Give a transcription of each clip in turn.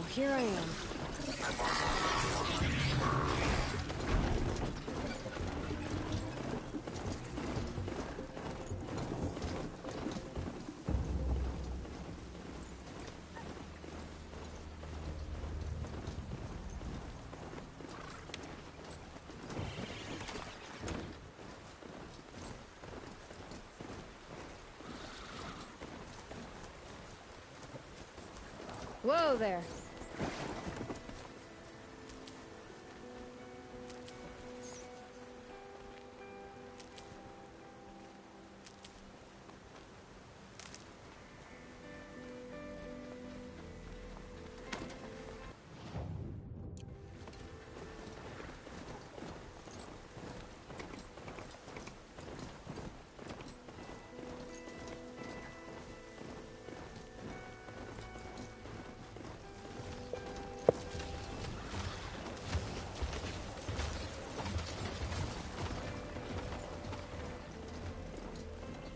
here I am. Whoa there.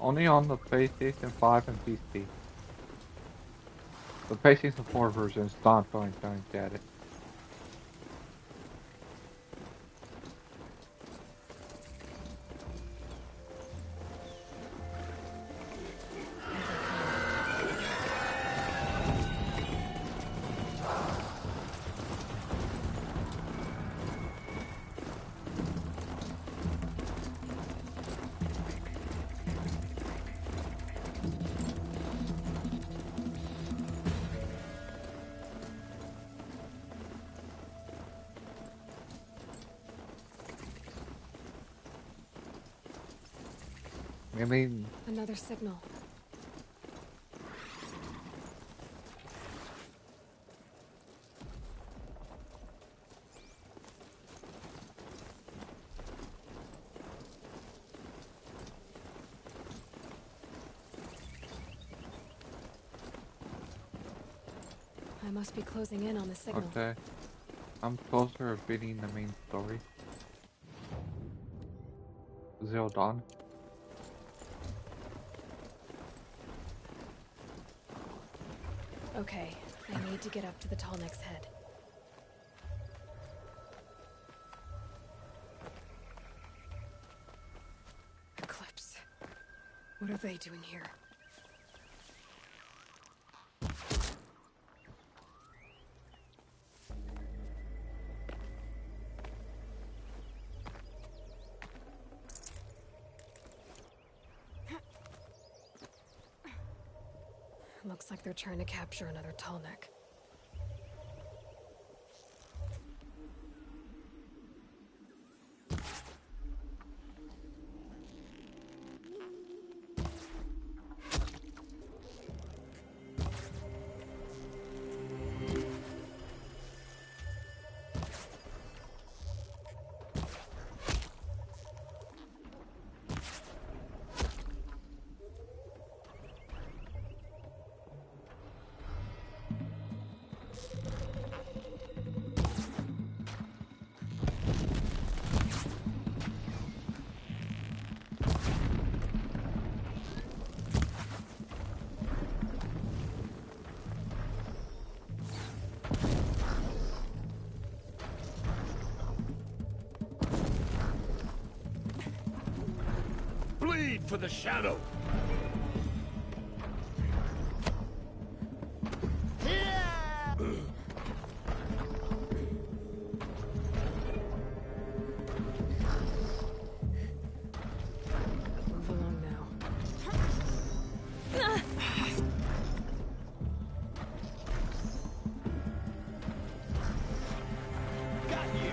Only on the PlayStation 5 and PC. The PlayStation 4 version is not going to get it. I mean... Another signal. I must be closing in on the signal. Okay. I'm closer to beating the main story. Zero Dawn. Okay, I need to get up to the Tallneck's head. Eclipse. What are they doing here? Looks like they're trying to capture another Tallneck. For the shadow. Move along now. Got you.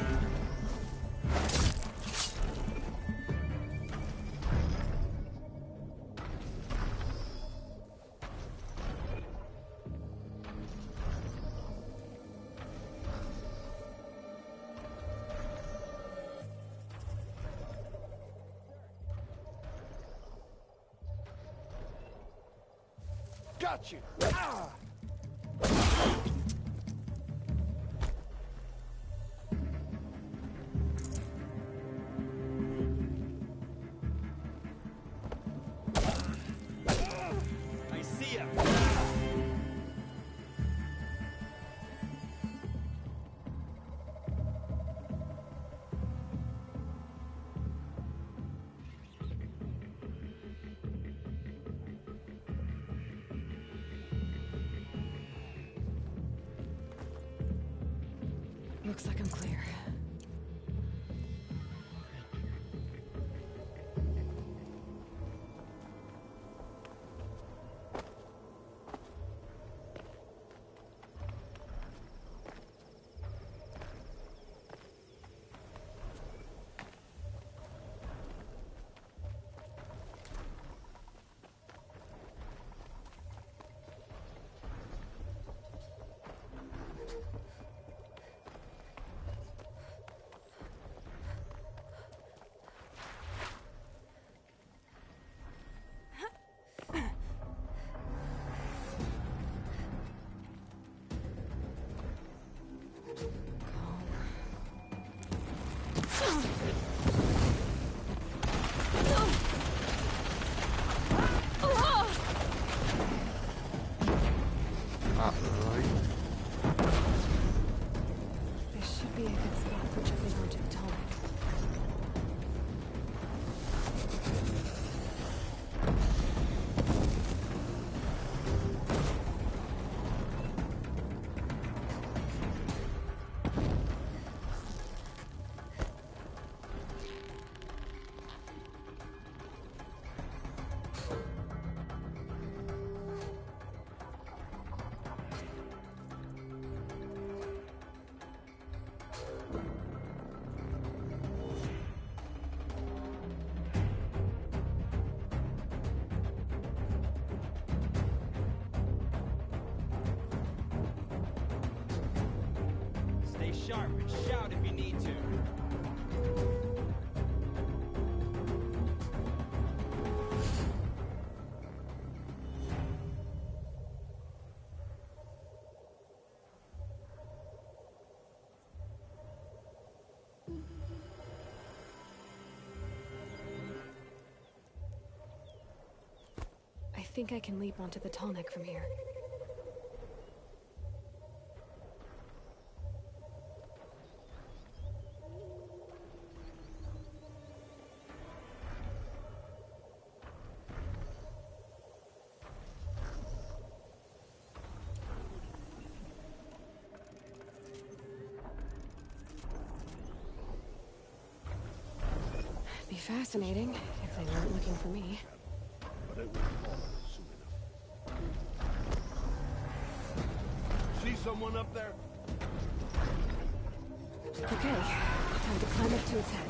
Got you! Ah! I see ya! sharp and shout if you need to. I think I can leap onto the tall neck from here. Be fascinating if they weren't looking for me. But it will fall soon enough. See someone up there? Okay, time to climb up to its head.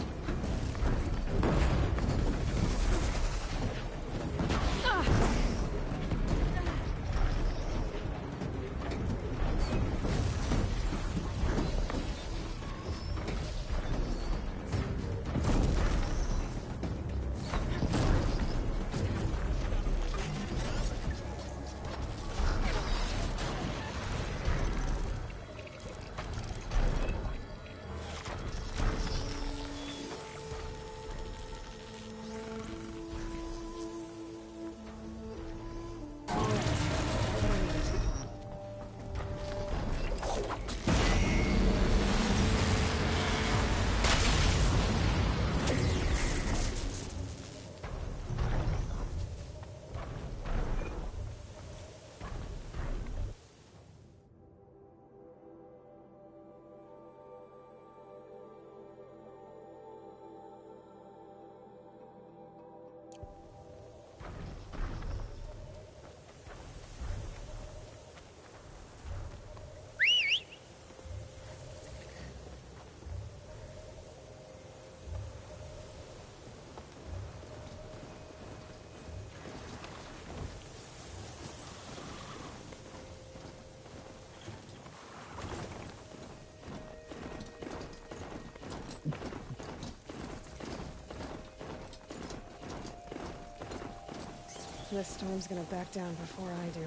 This storm's gonna back down before I do.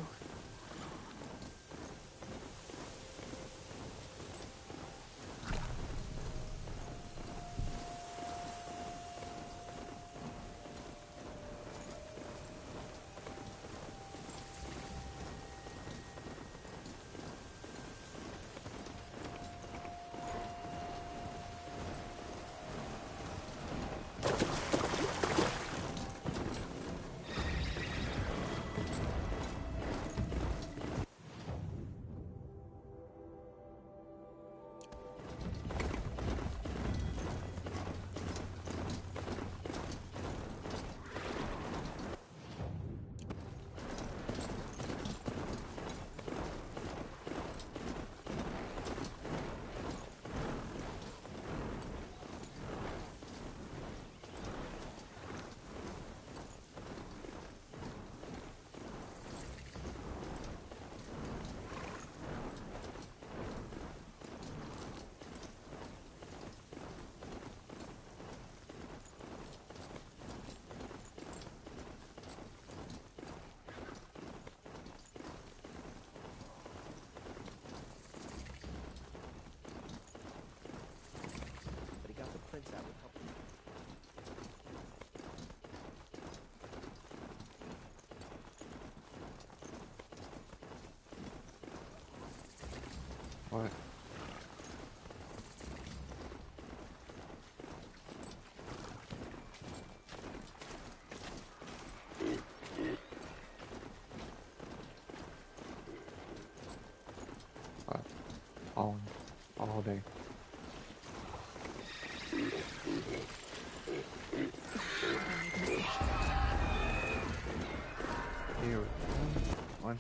What? All day. Here, one.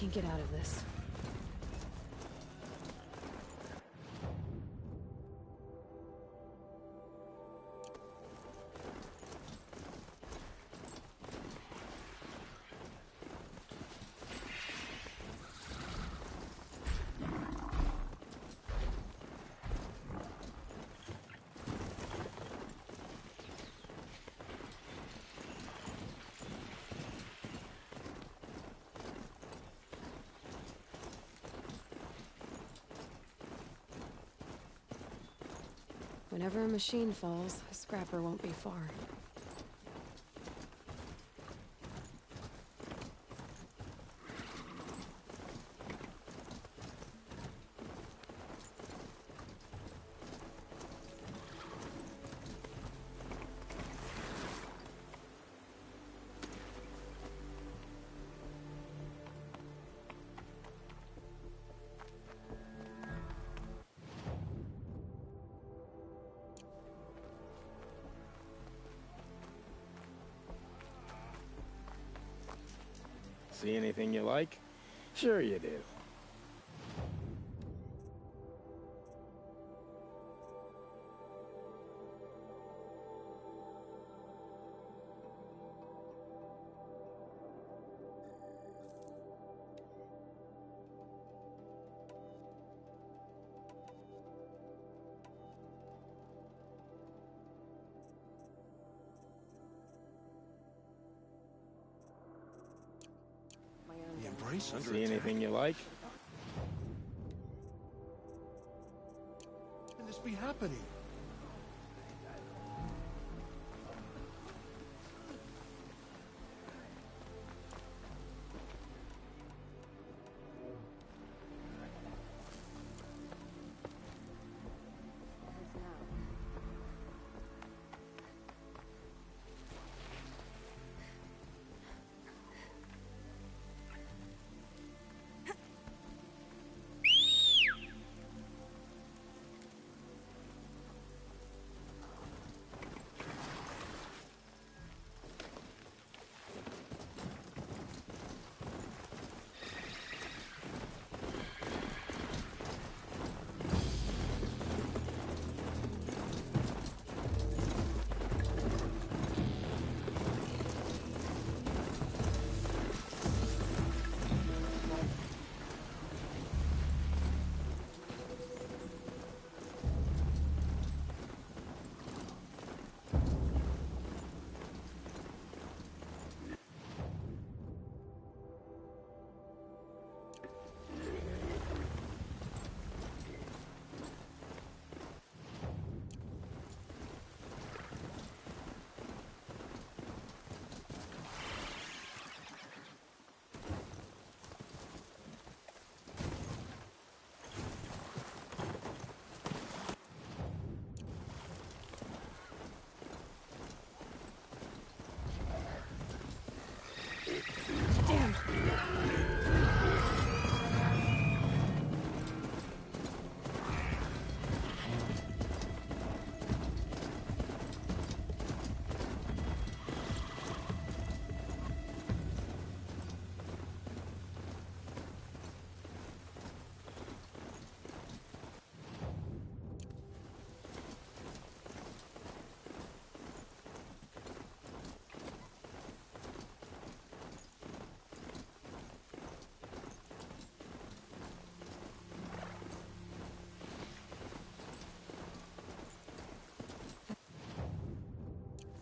can get out of this. Whenever a machine falls, a scrapper won't be far. See anything you like? Sure you do. The embrace under See attack. anything you like? Can this be happening? Damn!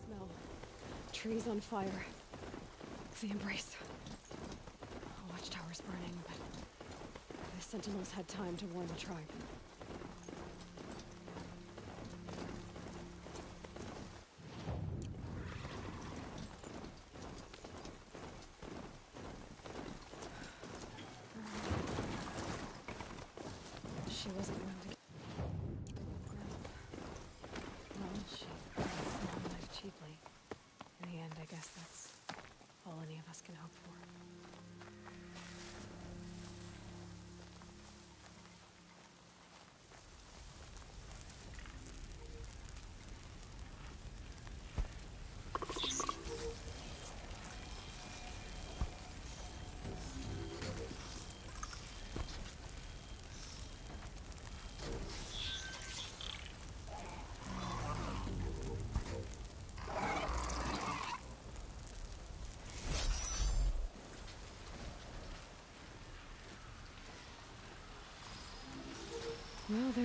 Smell. Trees on fire. The embrace. Watchtower's burning, but the Sentinels had time to warn the tribe. She wasn't going to get well, she saved my life cheaply. In the end, I guess that's all any of us can hope for.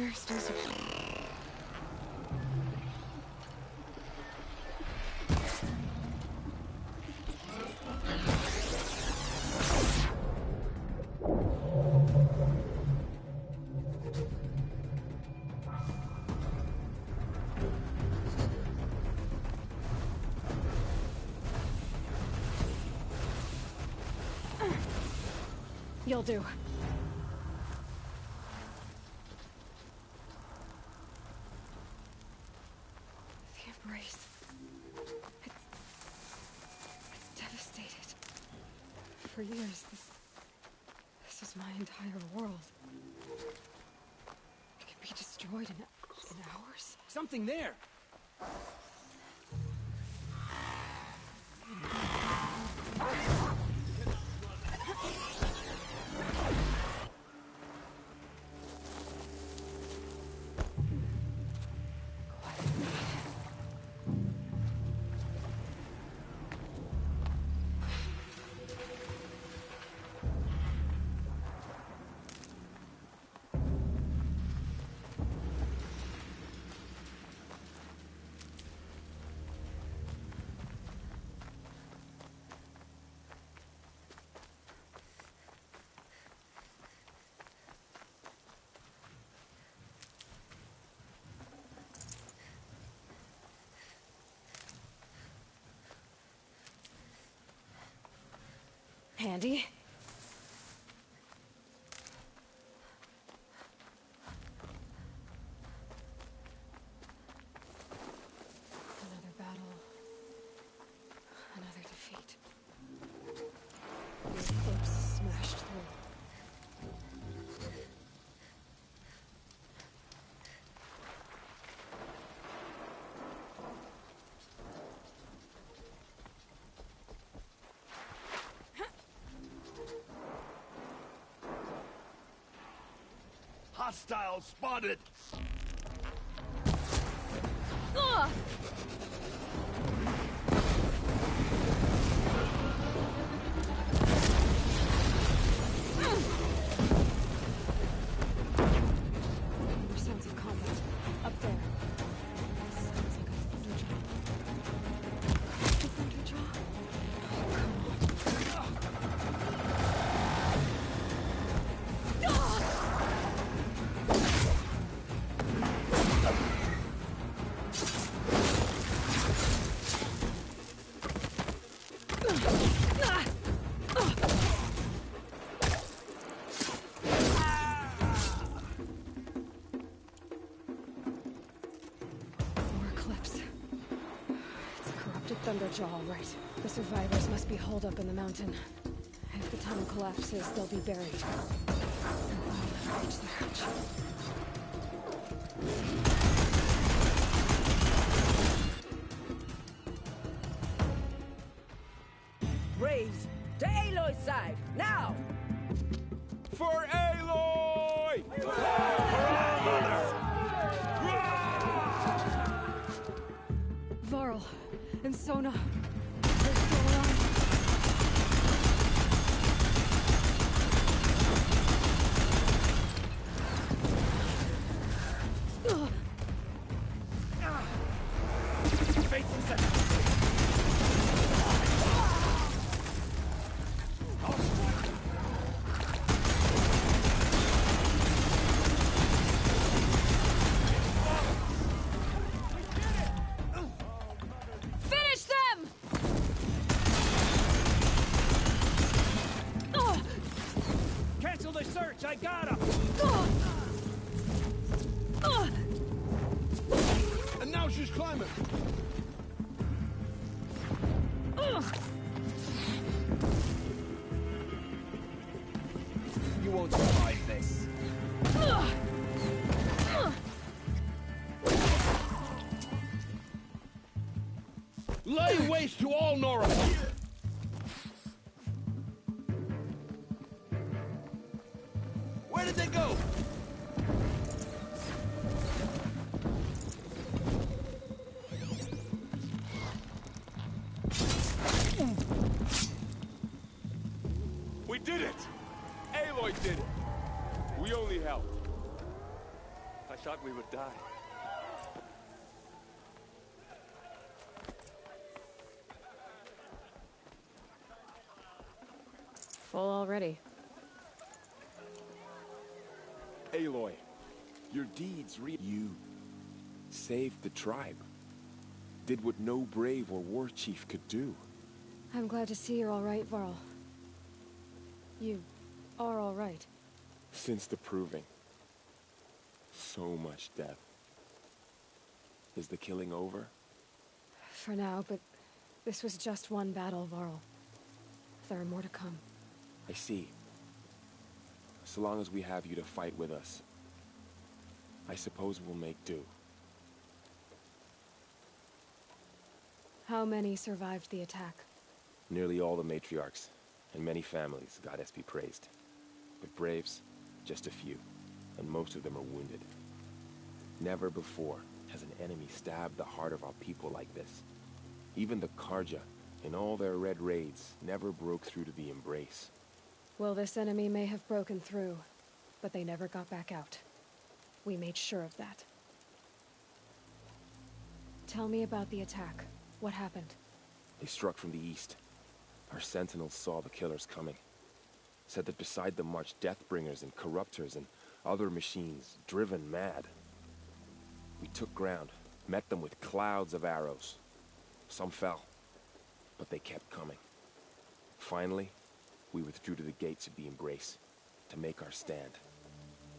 there still some... You'll do. The embrace. It's devastated. For years, this is my entire world. It can be destroyed in hours. Something there! Handy. Another battle. Another defeat. The eclipse smashed through. Hostile spotted! Ugh! Sounds of combat. Up there. Sounds like a thunderjaw. The thunderjaw? Oh, come on. Ah! Thunderjaw, all right. The survivors must be holed up in the mountain. If the tunnel collapses, they'll be buried. I'll reach the hatch. Raise to Aloy's side, now! For Aloy! Varl and Sona. They're still alive. Facing center. Finish them! Cancel the search, I got him! And now she's climbing! You won't survive this. Lay waste to all Nora! Where did they go? We did it! Aloy did it! We only helped. we would die. Full already. Aloy, your deeds you saved the tribe. Did what no brave or war chief could do. I'm glad to see you're all right, Varl. You are all right. Since the proving. So much death. Is the killing over? For now, but this was just one battle, Varl. There are more to come. I see. So long as we have you to fight with us, I suppose we'll make do. How many survived the attack? Nearly all the matriarchs, and many families, goddess be praised. But braves, just a few, and most of them are wounded. Never before has an enemy stabbed the heart of our people like this. Even the Karja, in all their red raids, never broke through to the embrace. Well, this enemy may have broken through, but they never got back out. We made sure of that. Tell me about the attack. What happened? They struck from the east. Our sentinels saw the killers coming. Said that beside them marched Deathbringers and Corruptors and other machines, driven mad. We took ground, met them with clouds of arrows. Some fell, but they kept coming. Finally, we withdrew to the gates of the Embrace to make our stand.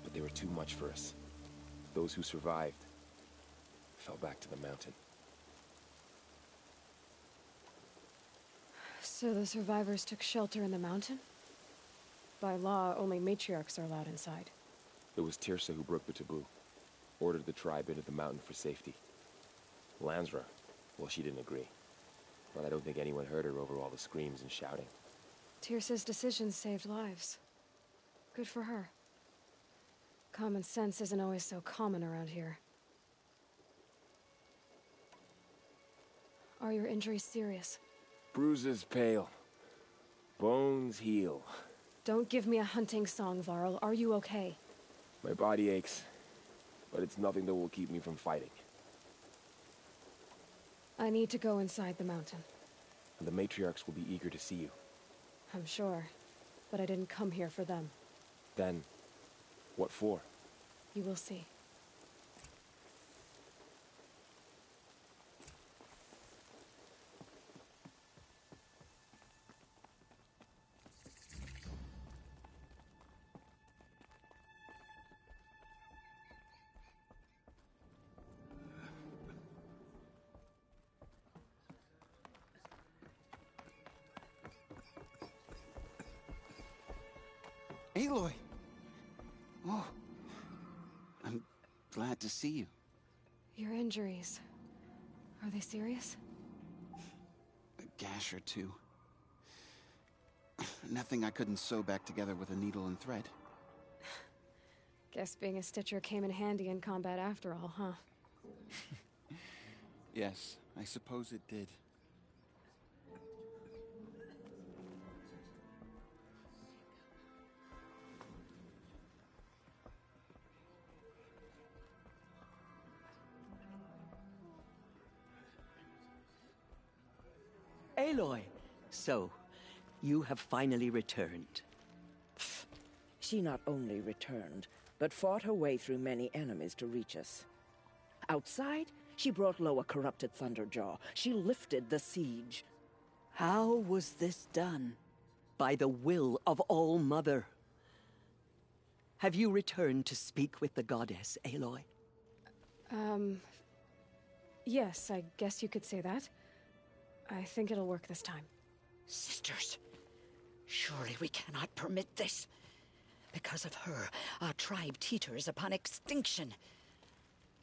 But they were too much for us. Those who survived fell back to the mountain. So the survivors took shelter in the mountain? By law, only matriarchs are allowed inside. It was Tirsa who broke the taboo. Ordered the tribe into the mountain for safety. Lansra, well, she didn't agree. But I don't think anyone heard her over all the screams and shouting. Tirsa's decision saved lives. Good for her. Common sense isn't always so common around here. Are your injuries serious? Bruises pale. Bones heal. Don't give me a hunting song, Varl. Are you okay? My body aches, but it's nothing that will keep me from fighting. I need to go inside the mountain. And the matriarchs will be eager to see you. I'm sure, but I didn't come here for them. Then, what for? You will see. Aloy! Oh, I'm glad to see you. Your injuries, are they serious? A gash or two. Nothing I couldn't sew back together with a needle and thread. Guess being a stitcher came in handy in combat after all, huh? Yes, I suppose it did. Aloy, so, you have finally returned. She not only returned, but fought her way through many enemies to reach us. Outside, she brought low a corrupted Thunderjaw. She lifted the siege. How was this done? By the will of All-Mother. Have you returned to speak with the goddess, Aloy? Yes, I guess you could say that. I think it'll work this time. Sisters, surely we cannot permit this. Because of her, our tribe teeters upon extinction.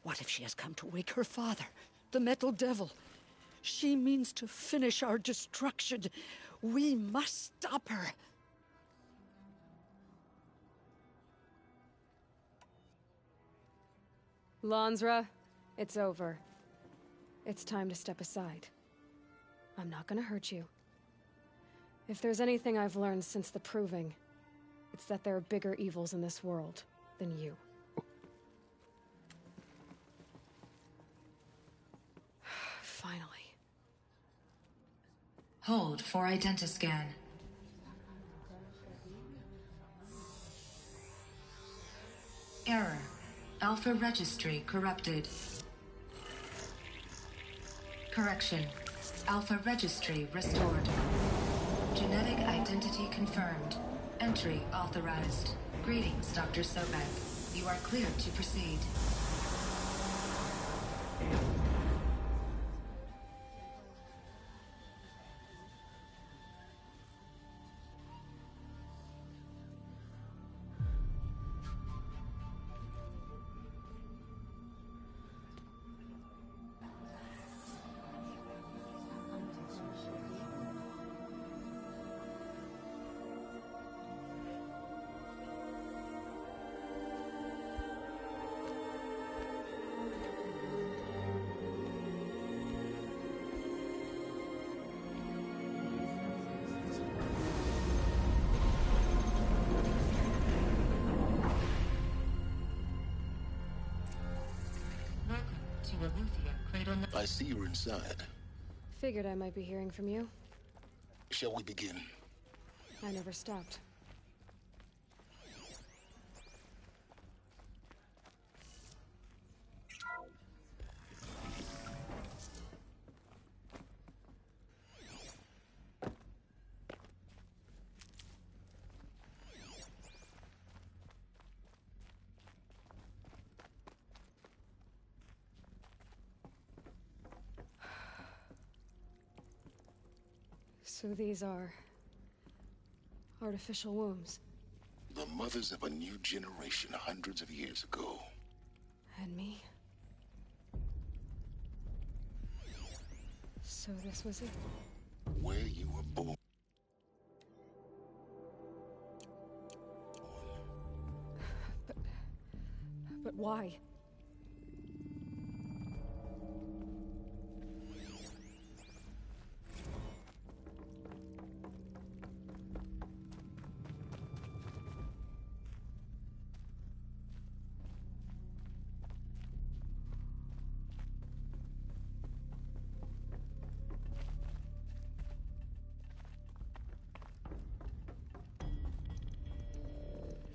What if she has come to wake her father, the Metal Devil? She means to finish our destruction. We must stop her. Lansra, it's over. It's time to step aside. I'm not gonna hurt you. If there's anything I've learned since the Proving, it's that there are bigger evils in this world than you. Hold for identiscan. Error. Alpha registry corrupted. Correction. Alpha registry restored. Genetic identity confirmed. Entry authorized. Greetings, Dr. Sobek. You are cleared to proceed. I see you're inside. Figured I might be hearing from you. Shall we begin? I never stopped. So these are artificial wombs. The mothers of a new generation hundreds of years ago. And me? So this was it? Where you were born. But why?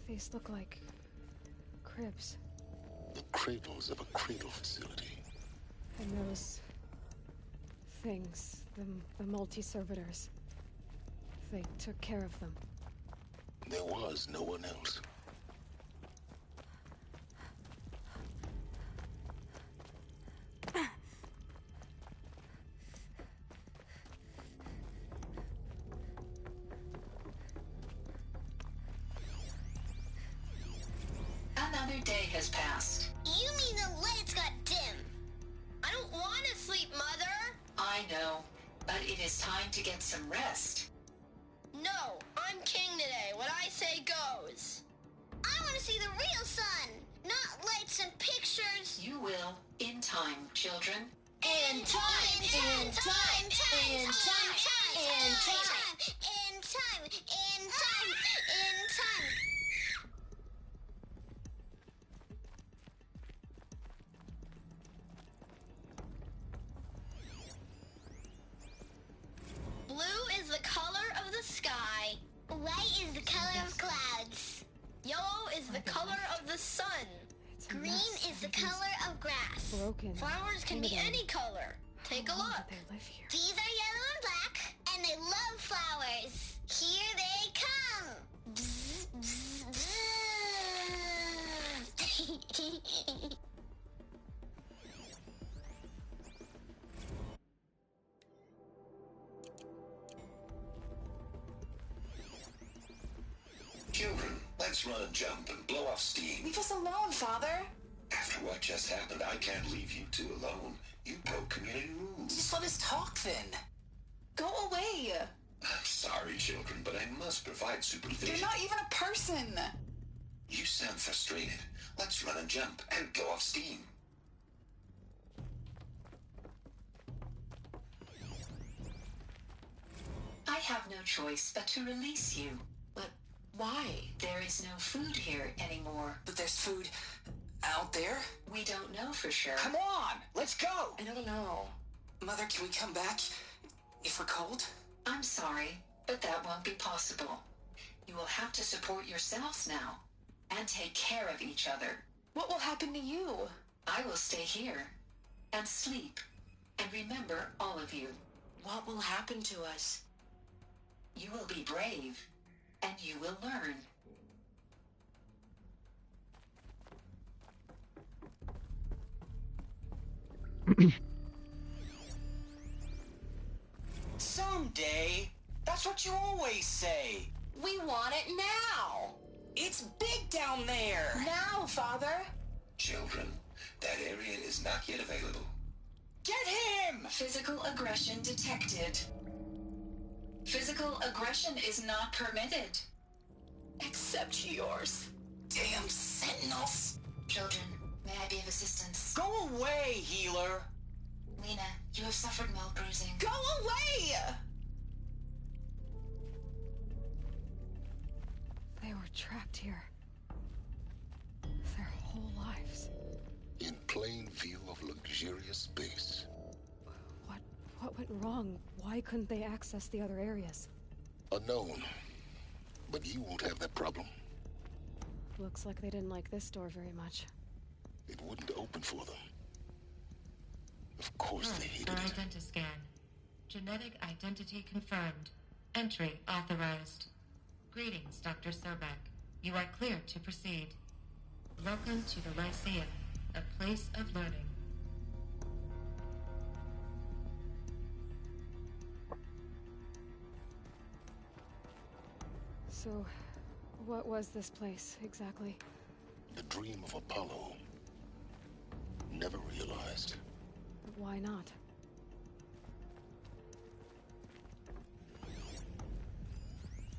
These look like cribs. The cradles of a cradle facility. And those things, the multi-servitors, they took care of them. There was no one else. Another day has passed. You mean the lights got dim? I don't want to sleep, Mother! I know, but it is time to get some rest. No, I'm king today. What I say goes. I want to see the real sun, not lights and pictures. You will, in time, children. In time, in time, in time, in time, in time, in time, in time, in time. Blue is the color of the sky. White is the color of clouds. Yellow is the color of the sun. Green is the color of grass. Broken. Flowers can be any color. Take a How long look. did they live here? These are yellow and black, and they love flowers. Here they come. Bzz, bzz, bzz. Children, let's run and jump and blow off steam. Leave us alone, Father. After what just happened, I can't leave you two alone. You broke community rules. Just let us talk then. Go away. I'm sorry, children, but I must provide supervision. You're not even a person. You sound frustrated. Let's run and jump and blow off steam. I have no choice but to release you. But why? There is no food here anymore. But there's food out there? We don't know for sure. Come on, let's go. I don't know. Mother, can we come back if we're cold? I'm sorry, but that won't be possible. You will have to support yourselves now, and take care of each other. What will happen to you? I will stay here, and sleep, and remember all of you. What will happen to us? You will be brave, and you will learn. Someday. That's what you always say. We want it now. It's big down there. Now, Father. Children, that area is not yet available. Get him! Physical aggression detected. Physical aggression is not permitted. Except yours. Damn sentinels. Children, may I be of assistance? Go away, healer. Lena, you have suffered mild bruising. Go away! They were trapped here. Their whole lives. In plain view of luxurious space. What went wrong? Why couldn't they access the other areas? Unknown. But you won't have that problem. Looks like they didn't like this door very much. It wouldn't open for them. Of course they hated it. Identiscan. Genetic identity confirmed. Entry authorized. Greetings, Dr. Sobek. You are clear to proceed. Welcome to the Lyceum, a place of learning. So, what was this place, exactly? The dream of Apollo. Never realized. Why not?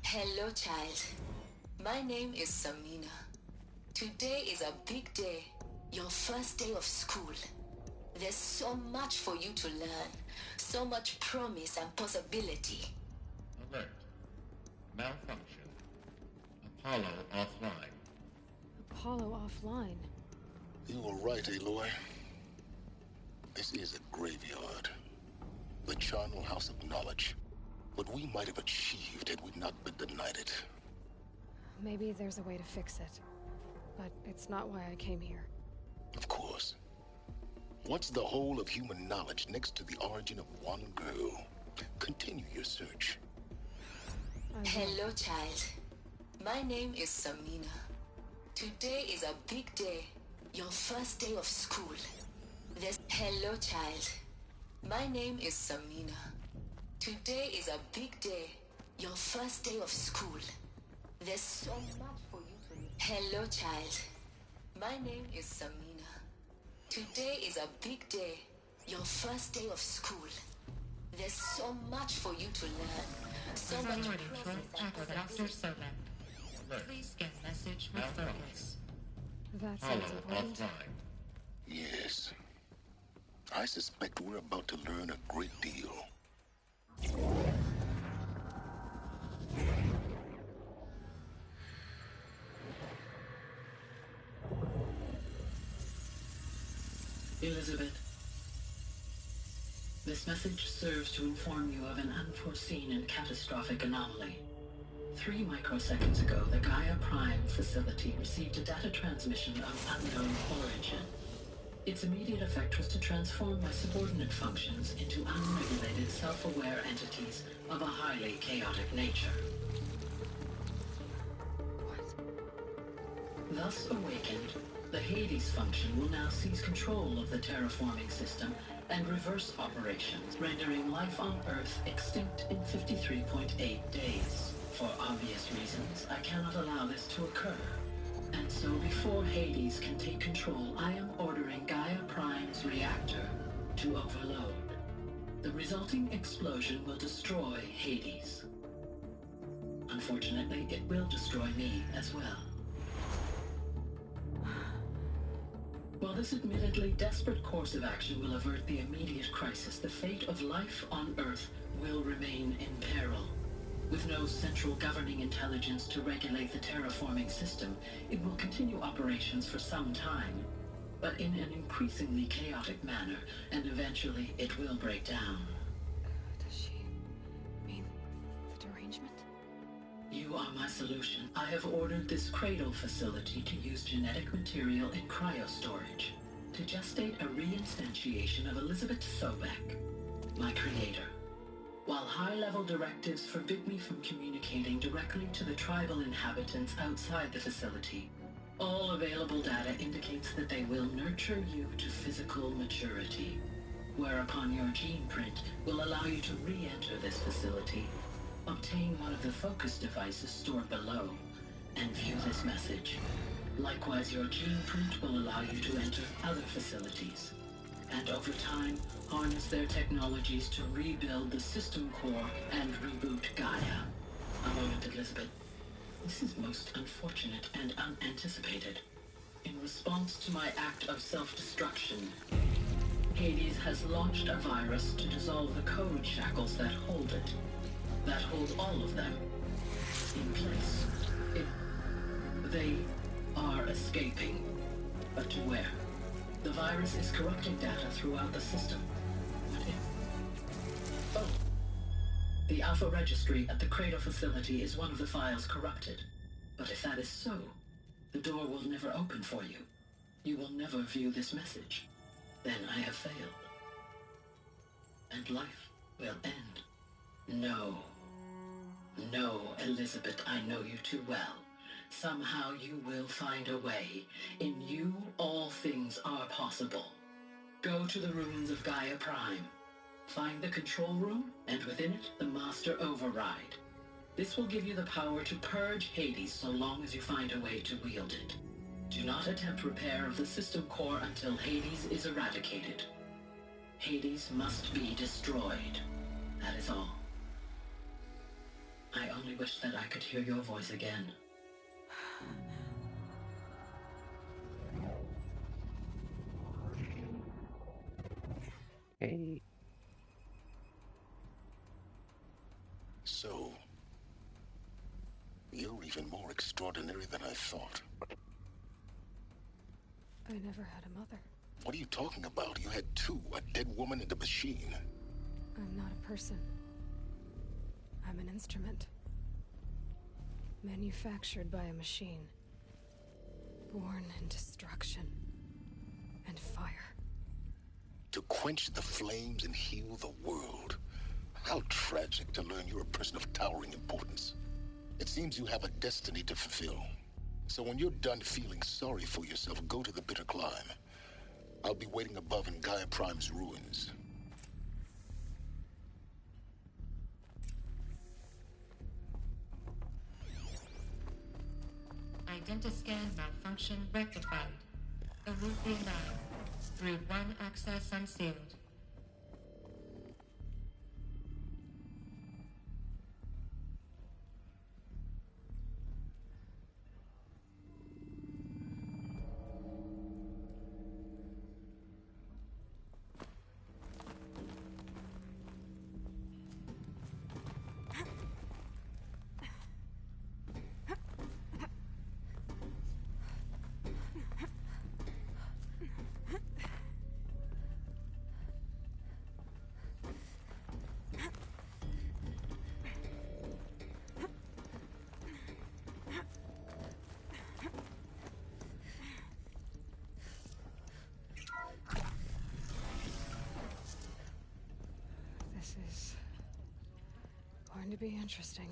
Hello, child. My name is Samina. Today is a big day. Your first day of school. There's so much for you to learn. So much promise and possibility. Alert. Malfunction. Apollo offline. Apollo offline? You were right, Aloy. This is a graveyard. The charnel house of knowledge. What we might have achieved had we not been denied it. Maybe there's a way to fix it. But it's not why I came here. Of course. What's the whole of human knowledge next to the origin of one girl? Continue your search. Hello, child. My name is Samina. Today is a big day. Your first day of school. Hello, child. My name is Samina. Today is a big day. Your first day of school. There's so much for you to learn. Hello, child. My name is Samina. Today is a big day. Your first day of school. There's so much for you to learn. So much Dr. Sobek. Please scan message with focus. That sounds important. Offline. Yes. I suspect we're about to learn a great deal. Elizabeth, this message serves to inform you of an unforeseen and catastrophic anomaly. 3 microseconds ago, the Gaia Prime facility received a data transmission of unknown origin. Its immediate effect was to transform my subordinate functions into unregulated, self-aware entities of a highly chaotic nature. Thus awakened, the Hades function will now seize control of the terraforming system and reverse operations, rendering life on Earth extinct in 53.8 days. For obvious reasons, I cannot allow this to occur. And so before Hades can take control, I am ordering Gaia Prime's reactor to overload. The resulting explosion will destroy Hades. Unfortunately, it will destroy me as well. While this admittedly desperate course of action will avert the immediate crisis, the fate of life on Earth will remain in peril. With no central governing intelligence to regulate the terraforming system, it will continue operations for some time, but in an increasingly chaotic manner, and eventually it will break down. Does she mean arrangement? You are my solution. I have ordered this cradle facility to use genetic material in cryostorage to gestate a reinstantiation of Elizabeth Sobek, my creator. While high-level directives forbid me from communicating directly to the tribal inhabitants outside the facility, all available data indicates that they will nurture you to physical maturity, whereupon your gene print will allow you to re-enter this facility, obtain one of the focus devices stored below, and view this message. Likewise, your gene print will allow you to enter other facilities, and over time, harness their technologies to rebuild the system core and reboot Gaia. A moment, Elizabeth. This is most unfortunate and unanticipated. In response to my act of self-destruction, Hades has launched a virus to dissolve the code shackles that hold it. That hold all of them in place. They are escaping. But to where? The virus is corrupting data throughout the system. What if? Oh. The Alpha Registry at the Cradle facility is one of the files corrupted. But if that is so, the door will never open for you. You will never view this message. Then I have failed. And life will end. No. No, Elizabeth, I know you too well. Somehow you will find a way. In you, all things are possible. Go to the ruins of Gaia Prime. Find the control room, and within it, the Master Override. This will give you the power to purge Hades so long as you find a way to wield it. Do not attempt repair of the system core until Hades is eradicated. Hades must be destroyed. That is all. I only wish that I could hear your voice again. Hey. So, you're even more extraordinary than I thought. I never had a mother. What are you talking about? You had two, a dead woman and a machine. I'm not a person. I'm an instrument. Manufactured by a machine. Born in destruction and fire. To quench the flames and heal the world. How tragic to learn you're a person of towering importance. It seems you have a destiny to fulfill. So when you're done feeling sorry for yourself, go to the bitter climb. I'll be waiting above in Gaia Prime's ruins. Identiscan malfunction rectified. The route realigned. Route 1 access unsealed. This is going to be interesting.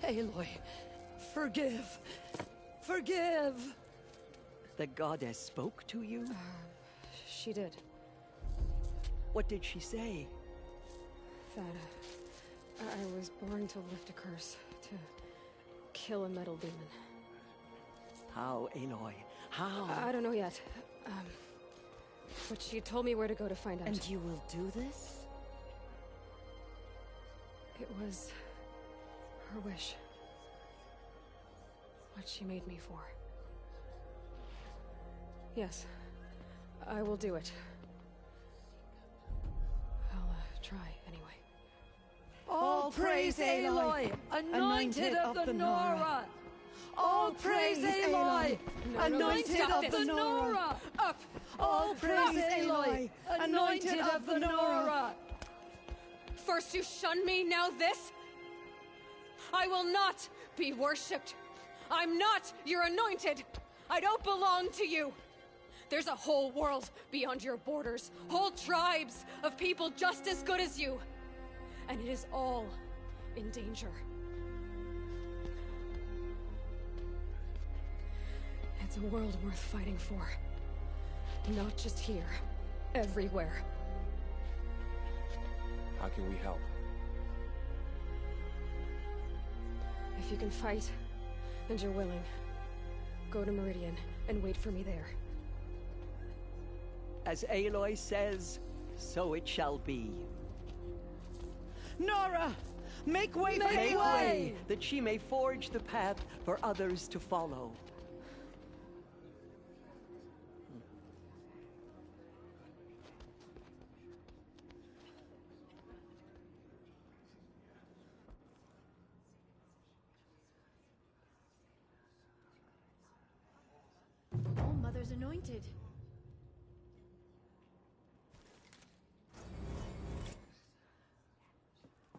Aloy, forgive! Forgive! The goddess spoke to you? She did. What did she say? That I was born to lift a curse, to kill a metal demon. How, Aloy? How? I don't know yet. But she told me where to go to find out. And you will do this? It was her wish. What she made me for. Yes, I will do it. I'll try anyway. All praise Aloy, anointed of the Nora! All praise Aloy, anointed of the Nora! Up! All praise Aloy, anointed of the Nora! First you shun me, now this? I will not be worshipped. I'm not your anointed. I don't belong to you. There's a whole world beyond your borders, whole tribes of people just as good as you. And it is all in danger. It's a world worth fighting for. Not just here, everywhere. How can we help? If you can fight, and you're willing, go to Meridian and wait for me there. As Aloy says, so it shall be. Nora! Make way for Make Aloy! way, that she may forge the path for others to follow. All Mother's anointed.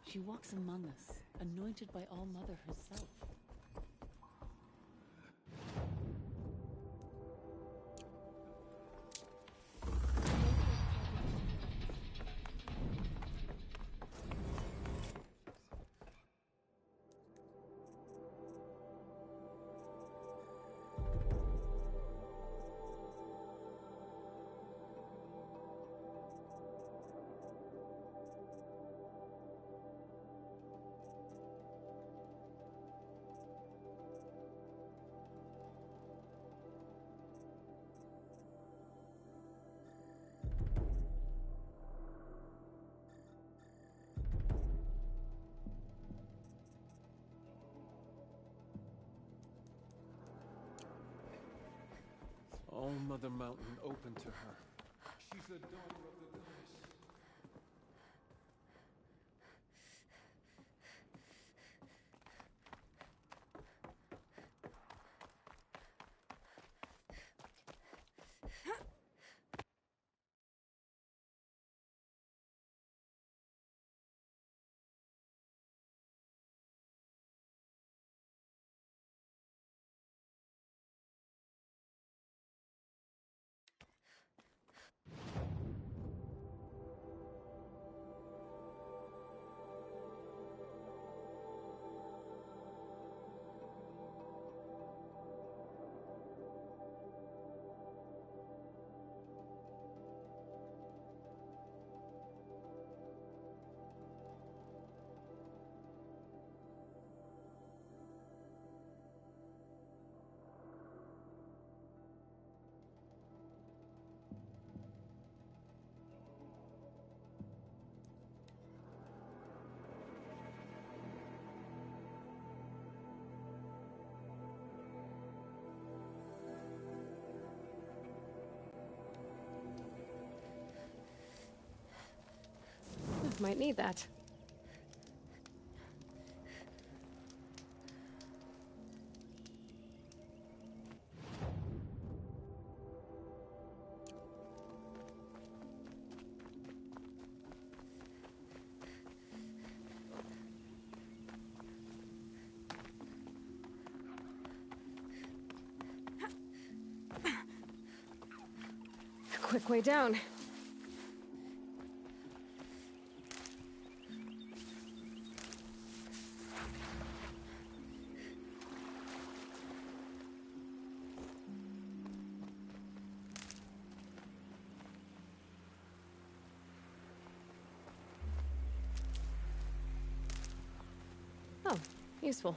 She walks among us, anointed by All Mother herself. All Mother Mountain open to her. She's the daughter of the goddess. Might need that. Quick way down. Oh, useful.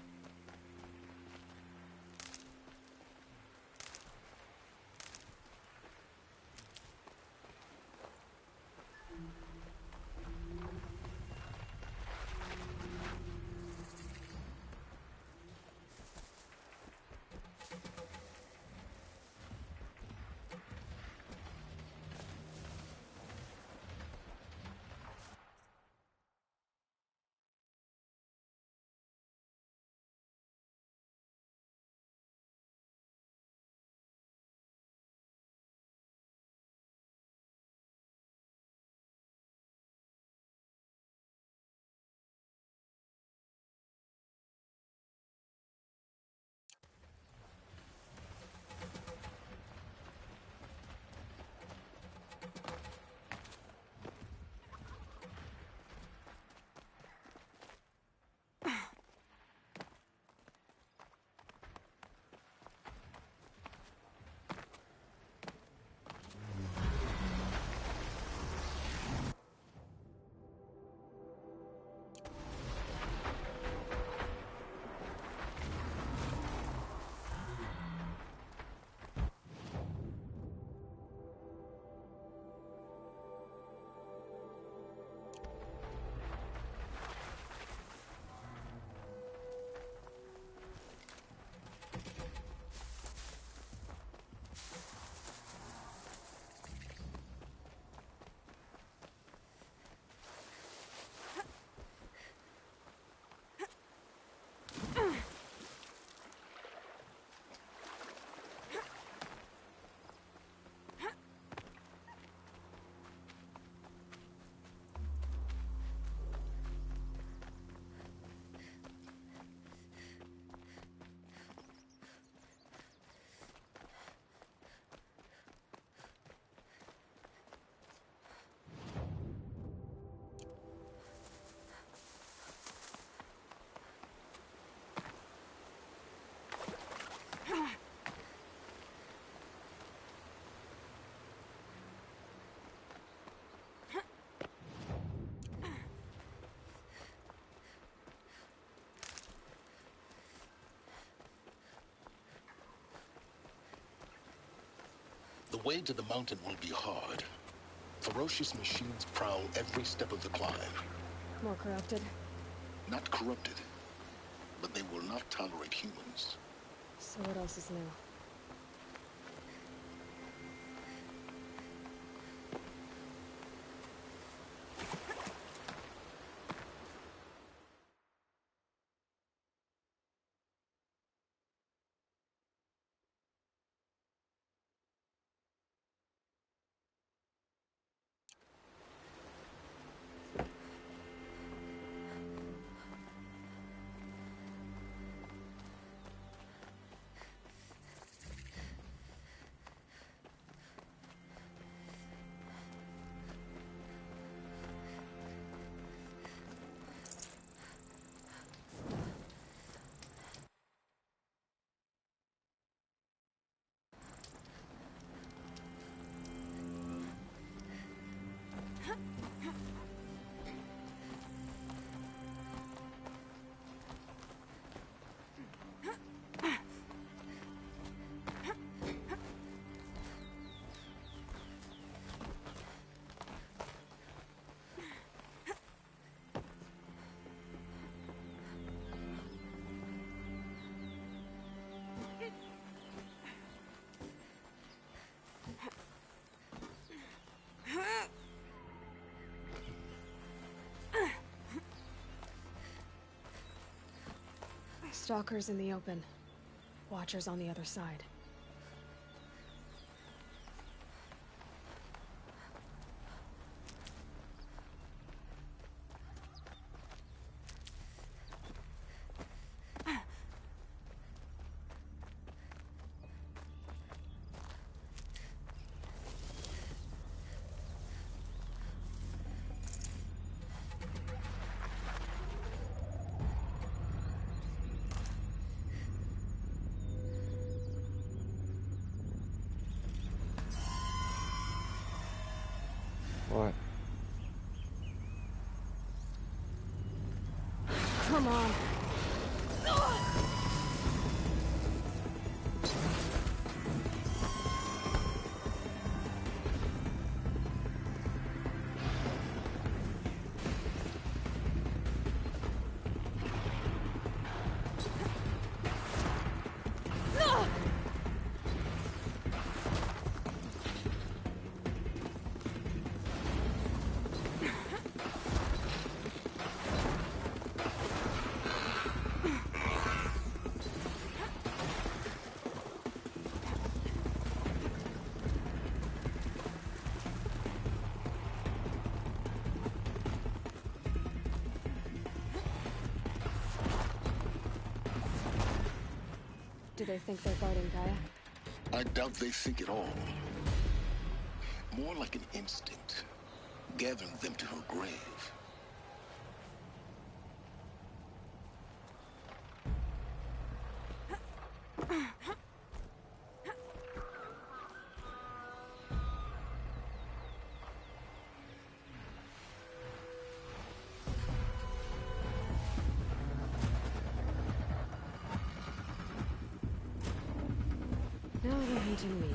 way to the mountain will be hard. Ferocious machines prowl every step of the climb. More corrupted? Not corrupted, but they will not tolerate humans. So what else is new? Stalkers in the open. Watchers on the other side. What? Come on. Do they think they're guarding Gaia? I doubt they think at all. More like an instinct, gathering them to her grave. Now they're hunting me.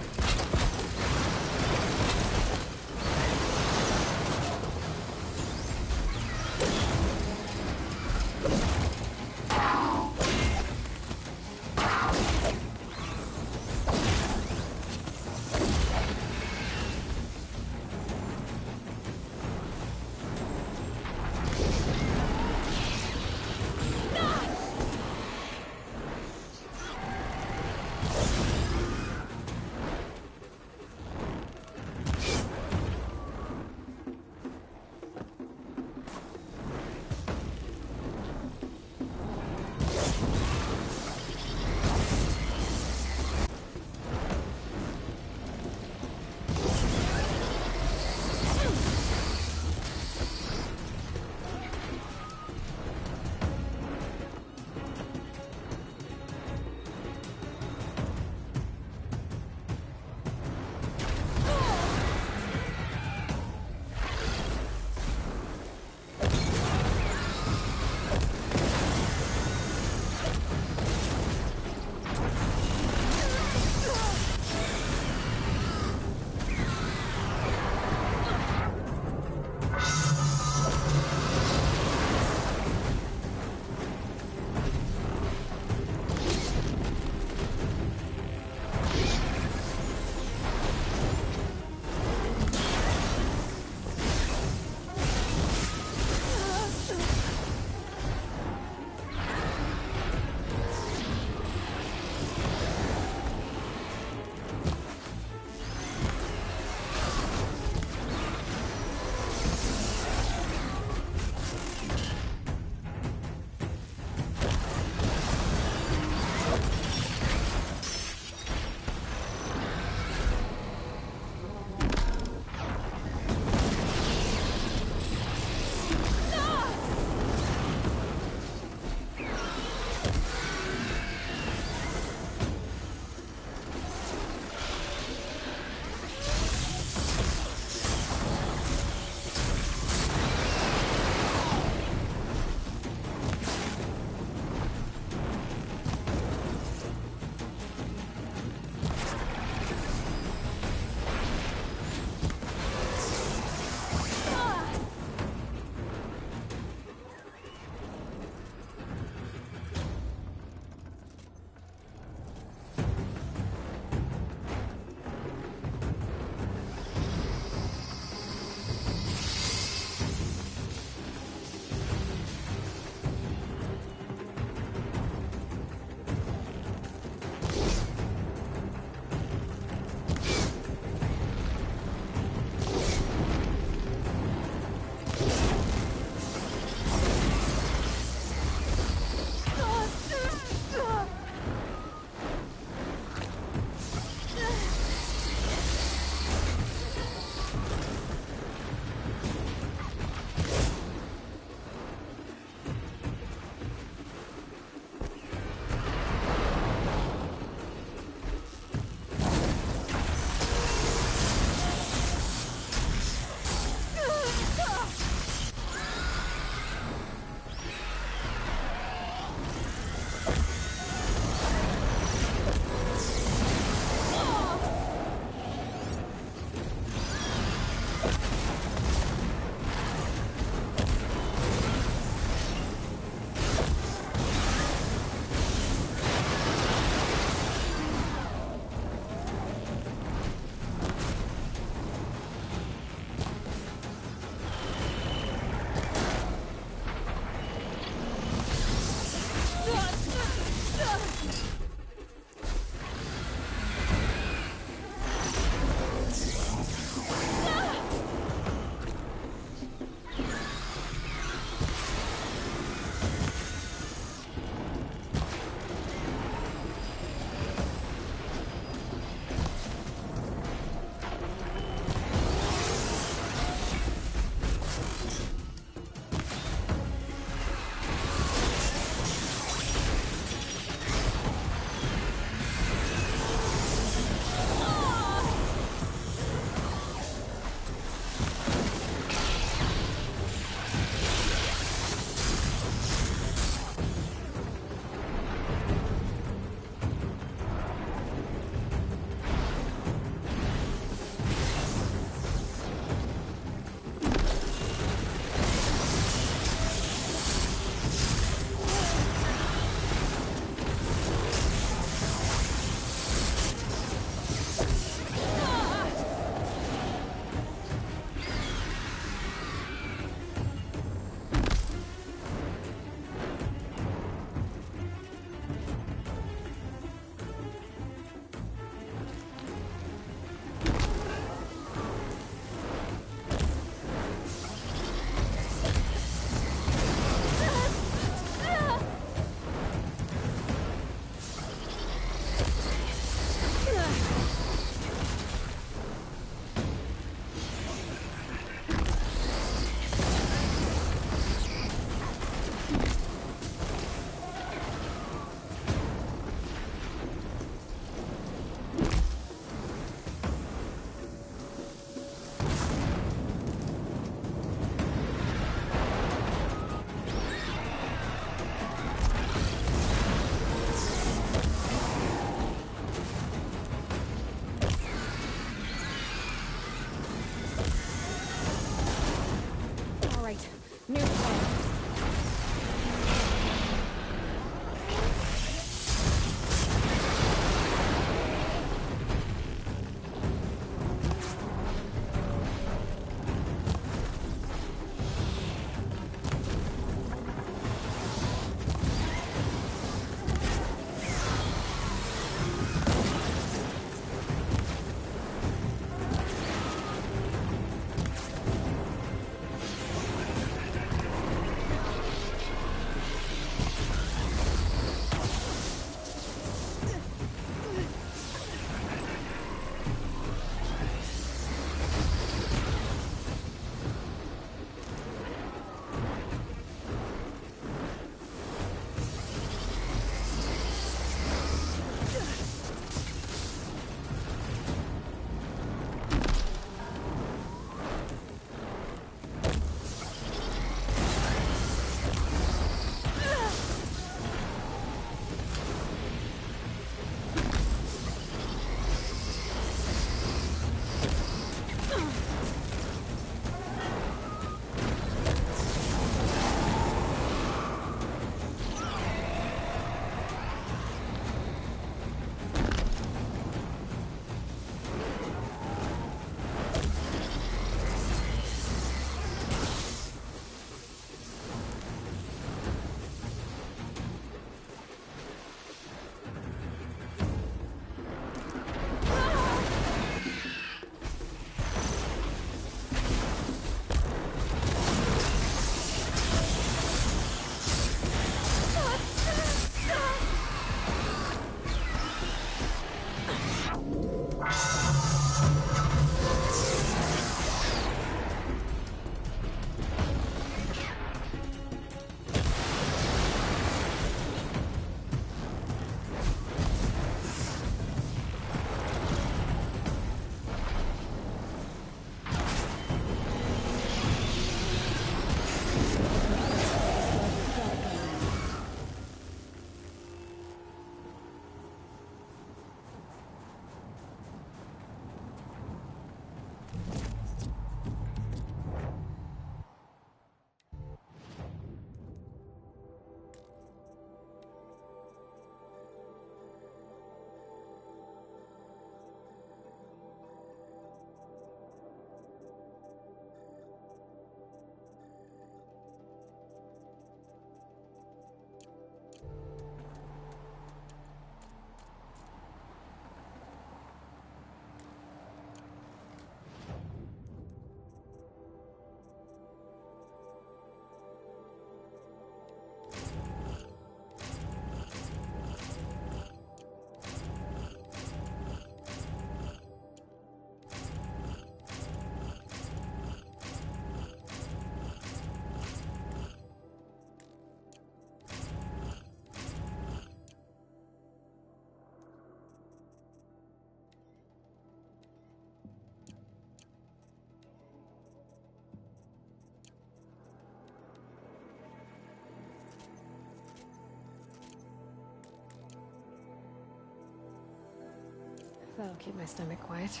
That'll keep my stomach quiet.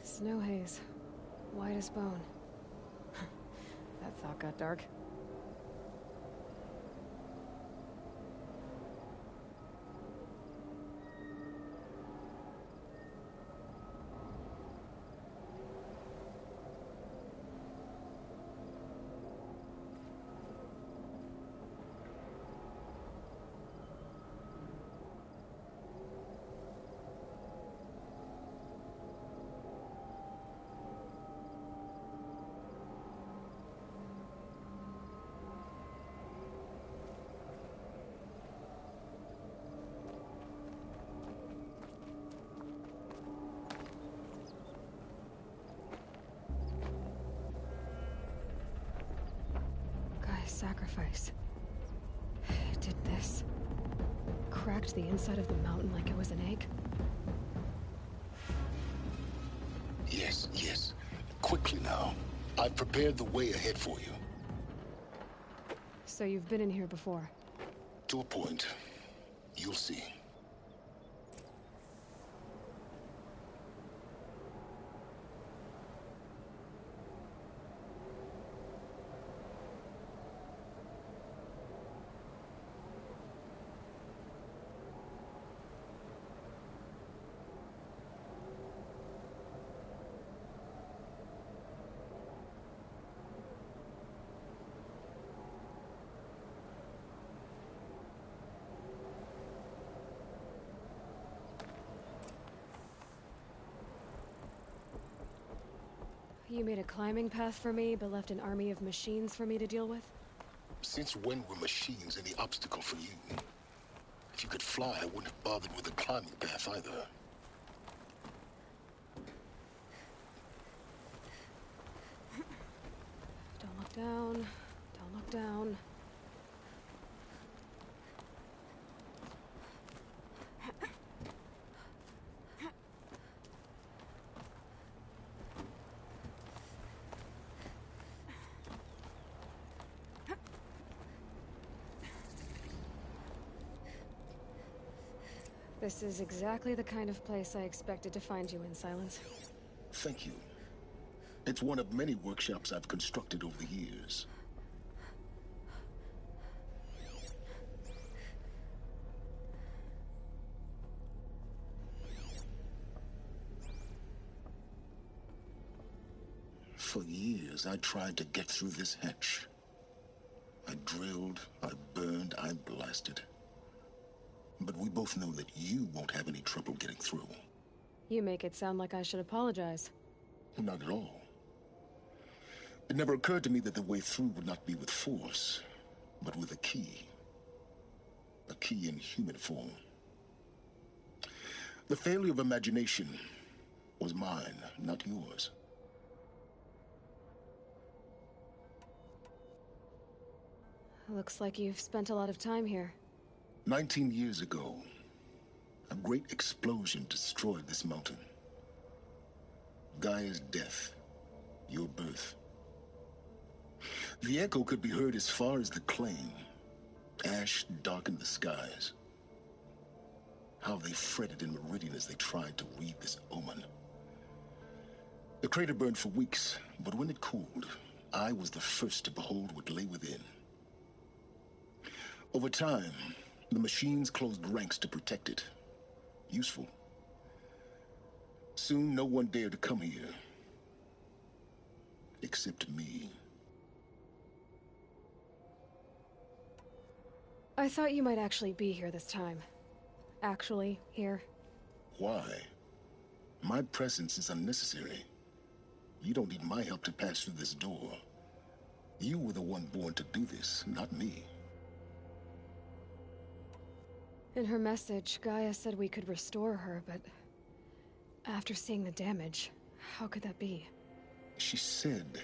Snow haze. White as bone. That thought got dark. Sacrifice. It did this. Cracked the inside of the mountain like it was an egg. Yes, yes. Quickly now. I've prepared the way ahead for you. So you've been in here before? To a point. You'll see. You made a climbing path for me, but left an army of machines for me to deal with? Since when were machines any obstacle for you? If you could fly, I wouldn't have bothered with a climbing path either. Don't look down. Don't look down. This is exactly the kind of place I expected to find you in, Silence. Thank you. It's one of many workshops I've constructed over the years. For years, I tried to get through this hatch. I drilled, I burned, I blasted. But we both know that you won't have any trouble getting through. You make it sound like I should apologize. Not at all. It never occurred to me that the way through would not be with force, but with a key. A key in human form. The failure of imagination was mine, not yours. Looks like you've spent a lot of time here. 19 years ago, a great explosion destroyed this mountain. Gaia's death, your birth. The echo could be heard as far as the claim. Ash darkened the skies. How they fretted in Meridian as they tried to read this omen. The crater burned for weeks, but when it cooled, I was the first to behold what lay within. Over time, the machines closed ranks to protect it. Useful. Soon, no one dared to come here. Except me. I thought you might actually be here this time. Actually, here. Why? My presence is unnecessary. You don't need my help to pass through this door. You were the one born to do this, not me. In her message, Gaia said we could restore her, but after seeing the damage, how could that be? She said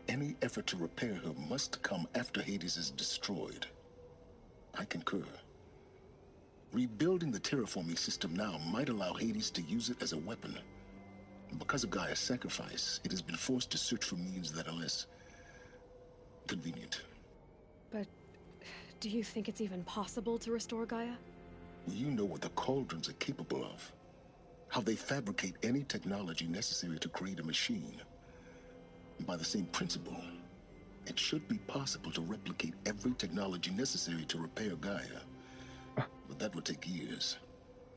any effort to repair her must come after Hades is destroyed. I concur. Rebuilding the terraforming system now might allow Hades to use it as a weapon. Because of Gaia's sacrifice, it has been forced to search for means that are less convenient. But do you think it's even possible to restore Gaia? You know what the Cauldrons are capable of. How they fabricate any technology necessary to create a machine. By the same principle, it should be possible to replicate every technology necessary to repair Gaia. But that would take years.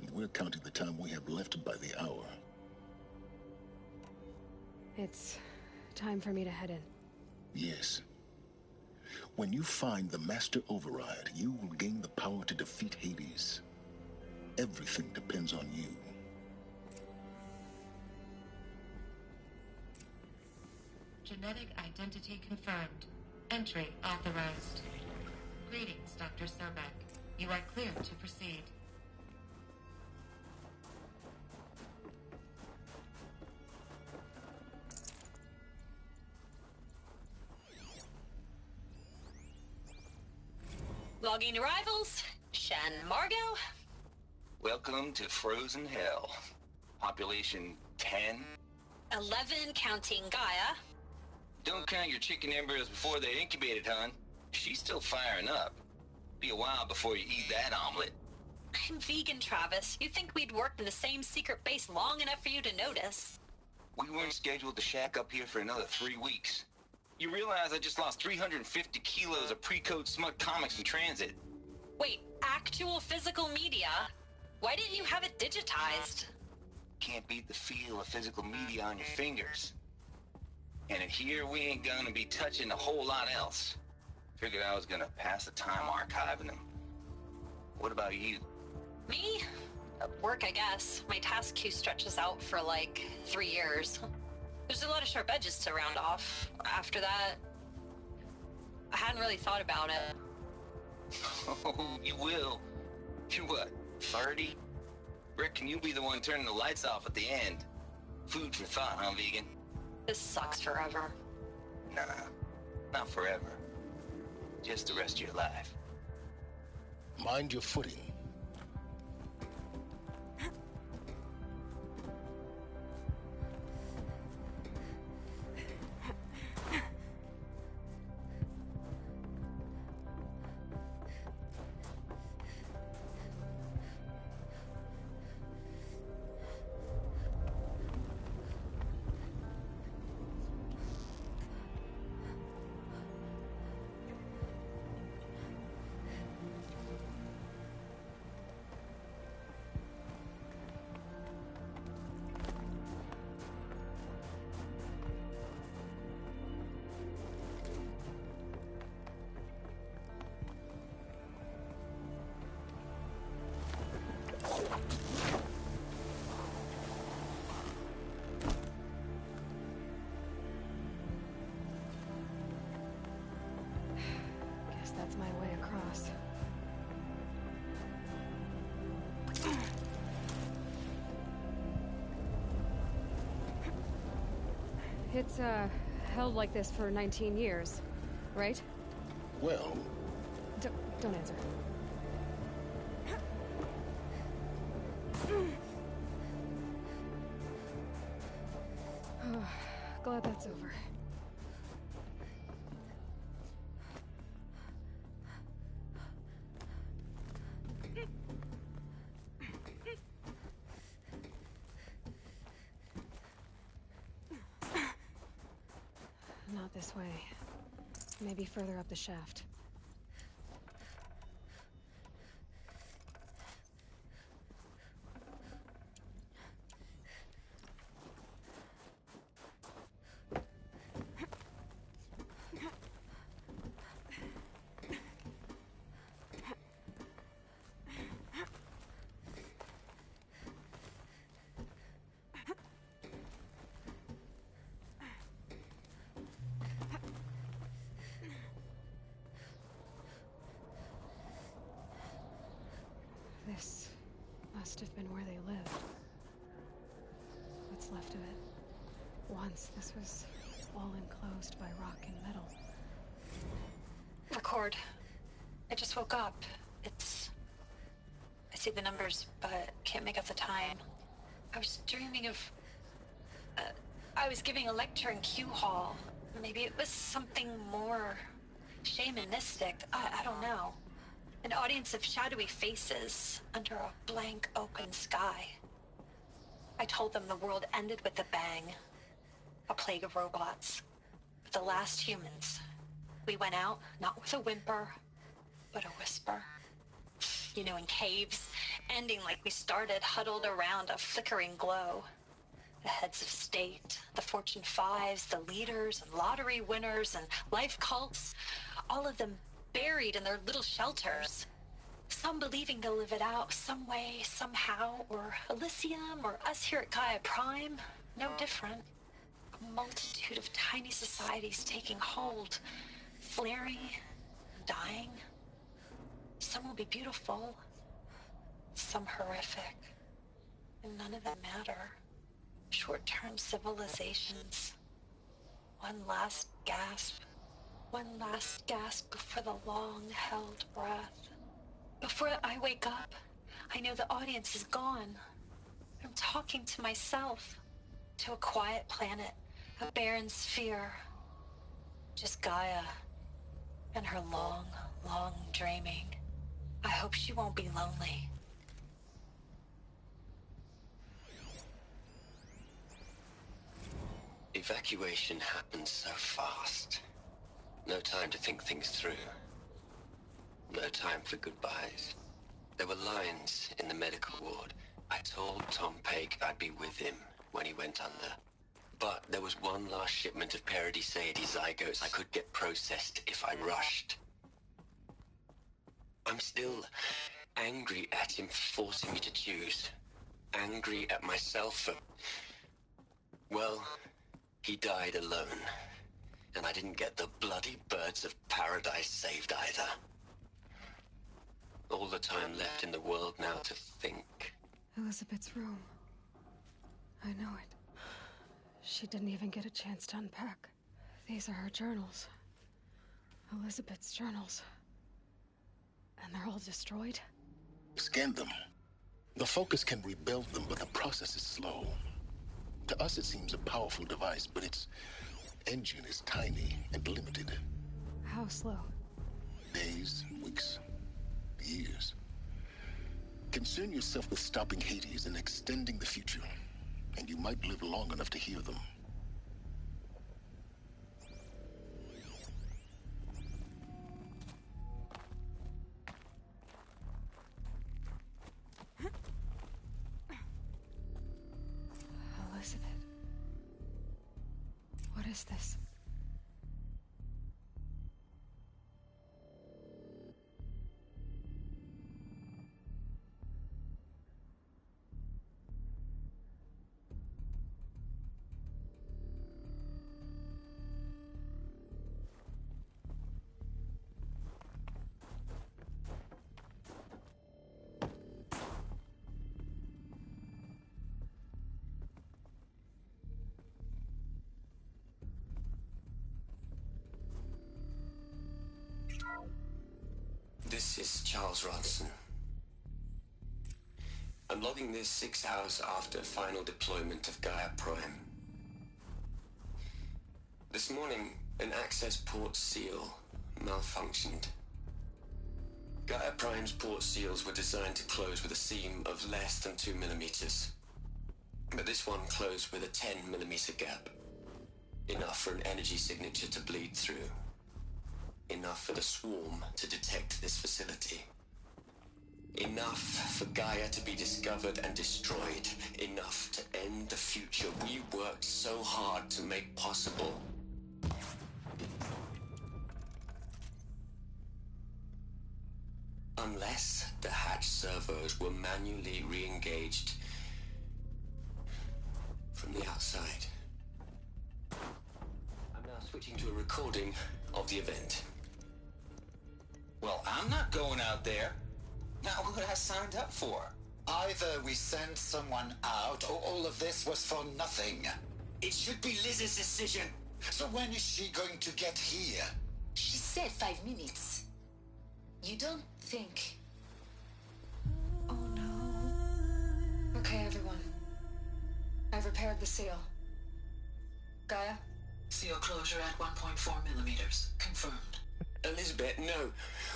And we're counting the time we have left by the hour. It's time for me to head in. Yes. When you find the Master Override, you will gain the power to defeat Hades. Everything depends on you. Genetic identity confirmed. Entry authorized. Greetings, Dr. Sobek. You are clear to proceed. Logging arrivals. Shan Margot. Welcome to Frozen Hell. Population 10. 11 counting Gaia. Don't count your chicken embryos before they're incubated, hon. She's still firing up. Be a while before you eat that omelet. I'm vegan, Travis. You think we'd worked in the same secret base long enough for you to notice? We weren't scheduled to shack up here for another 3 weeks. You realize I just lost 350 kilos of pre-code smut comics in transit. Wait, actual physical media? Why didn't you have it digitized? Can't beat the feel of physical media on your fingers. And in here, we ain't gonna be touching a whole lot else. Figured I was gonna pass the time archiving them. What about you? Me? Work, I guess. My task queue stretches out for like 3 years. There's a lot of sharp edges to round off. After that, I hadn't really thought about it. Oh, you will. You're what, 30? Reckon you'll be the one turning the lights off at the end. Food for thought, huh, vegan? This sucks forever. Nah, not forever. Just the rest of your life. Mind your footing. Guess that's my way across. It's, held like this for 19 years, right? Well... Don't answer. Glad that's over. Not this way. Maybe further up the shaft. This must have been where they lived. What's left of it. Once, this was all enclosed by rock and metal. Record. I just woke up. I see the numbers, but can't make out the time. I was dreaming of... I was giving a lecture in Q Hall. Maybe it was something more shamanistic. I don't know. An audience of shadowy faces under a blank open sky. I told them the world ended with a bang. A plague of robots. The last humans. We went out, not with a whimper, but a whisper. You know, in caves, ending like we started, huddled around a flickering glow. The heads of state, the Fortune 5s, the leaders and lottery winners and life cults, all of them buried in their little shelters. Some believing they'll live it out some way, somehow, or Elysium, or us here at Gaia Prime, no different. A multitude of tiny societies taking hold, flaring, dying. Some will be beautiful, some horrific, and none of them matter. Short-term civilizations. One last gasp before the long-held breath. Before I wake up, I know the audience is gone. I'm talking to myself, to a quiet planet, a barren sphere. Just Gaia and her long, long dreaming. I hope she won't be lonely. Evacuation happened so fast. No time to think things through. No time for goodbyes. There were lines in the medical ward. I told Tom Pake I'd be with him when he went under. But there was one last shipment of Paradiseidae zygotes I could get processed if I rushed. I'm still angry at him for forcing me to choose. Angry at myself for... Well, he died alone. And I didn't get the bloody birds of paradise saved either. All the time left in the world now to think. Elizabeth's room. I know it. She didn't even get a chance to unpack. These are her journals. Elizabeth's journals. And they're all destroyed? Scan them. The Focus can rebuild them, but the process is slow. To us, it seems a powerful device, but its engine is tiny and limited. How slow? Days, weeks, years. Concern yourself with stopping Hades and extending the future, and you might live long enough to hear them. Elizabeth. What is this? This is Charles Ronson. I'm logging this 6 hours after final deployment of Gaia Prime. This morning, an access port seal malfunctioned. Gaia Prime's port seals were designed to close with a seam of less than 2 millimeters. But this one closed with a 10 millimeter gap. Enough for an energy signature to bleed through. Enough for the swarm to detect this facility. Enough for Gaia to be discovered and destroyed. Enough to end the future we worked so hard to make possible. Unless the hatch servos were manually re-engaged from the outside. I'm now switching to a recording of the event. Well, I'm not going out there. Not what I signed up for. Either we send someone out, or all of this was for nothing. It should be Liz's decision. So when is she going to get here? She said 5 minutes. You don't think... Oh no. Okay, everyone. I've repaired the seal. Gaia? Seal closure at 1.4 millimeters. Confirmed. Elizabeth, no.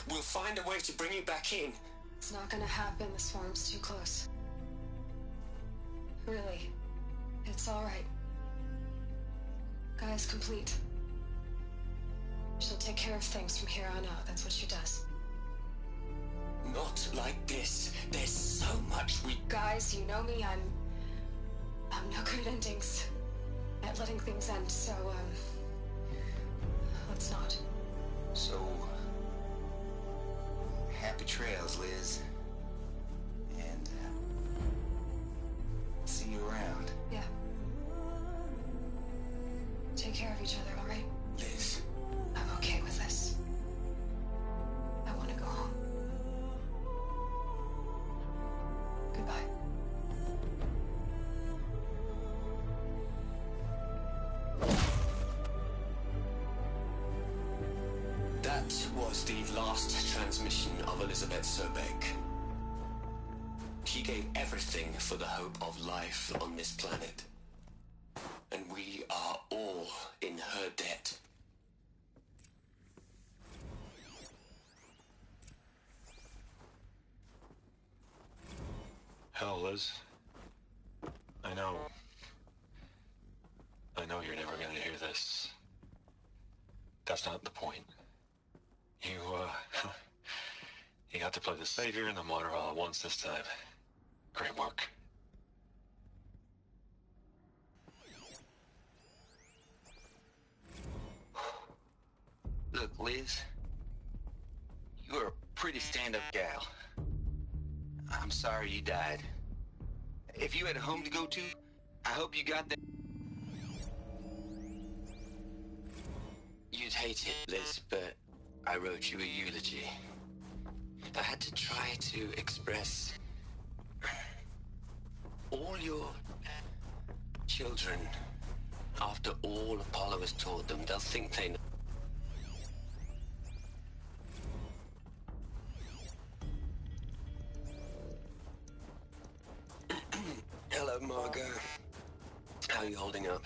We'll find a way to bring you back in. It's not gonna happen. The swarm's too close. Really. It's alright. Gaia's complete. She'll take care of things from here on out. That's what she does. Not like this. There's so much we... Guys, you know me. I'm no good at endings. At letting things end, so, let's not. So... happy trails, Liz. And, see you around. Yeah. Take care of each other, alright? Liz. I'm okay with this. I want to go home. Goodbye. That was the last transmission of Elizabeth Sobek. She gave everything for the hope of life on this planet. And we are all in her debt. Hell, Liz. I know you're never gonna hear this. That's not the point. You got to play the savior and the martyr all at once this time. Great work. Look, Liz. You're a pretty stand-up gal. I'm sorry you died. If you had a home to go to, I hope you got that. You'd hate it, Liz, but I wrote you a eulogy. I had to try to express all your children. After all Apollo has taught them, they'll think they know. Hello, Margot. How are you holding up?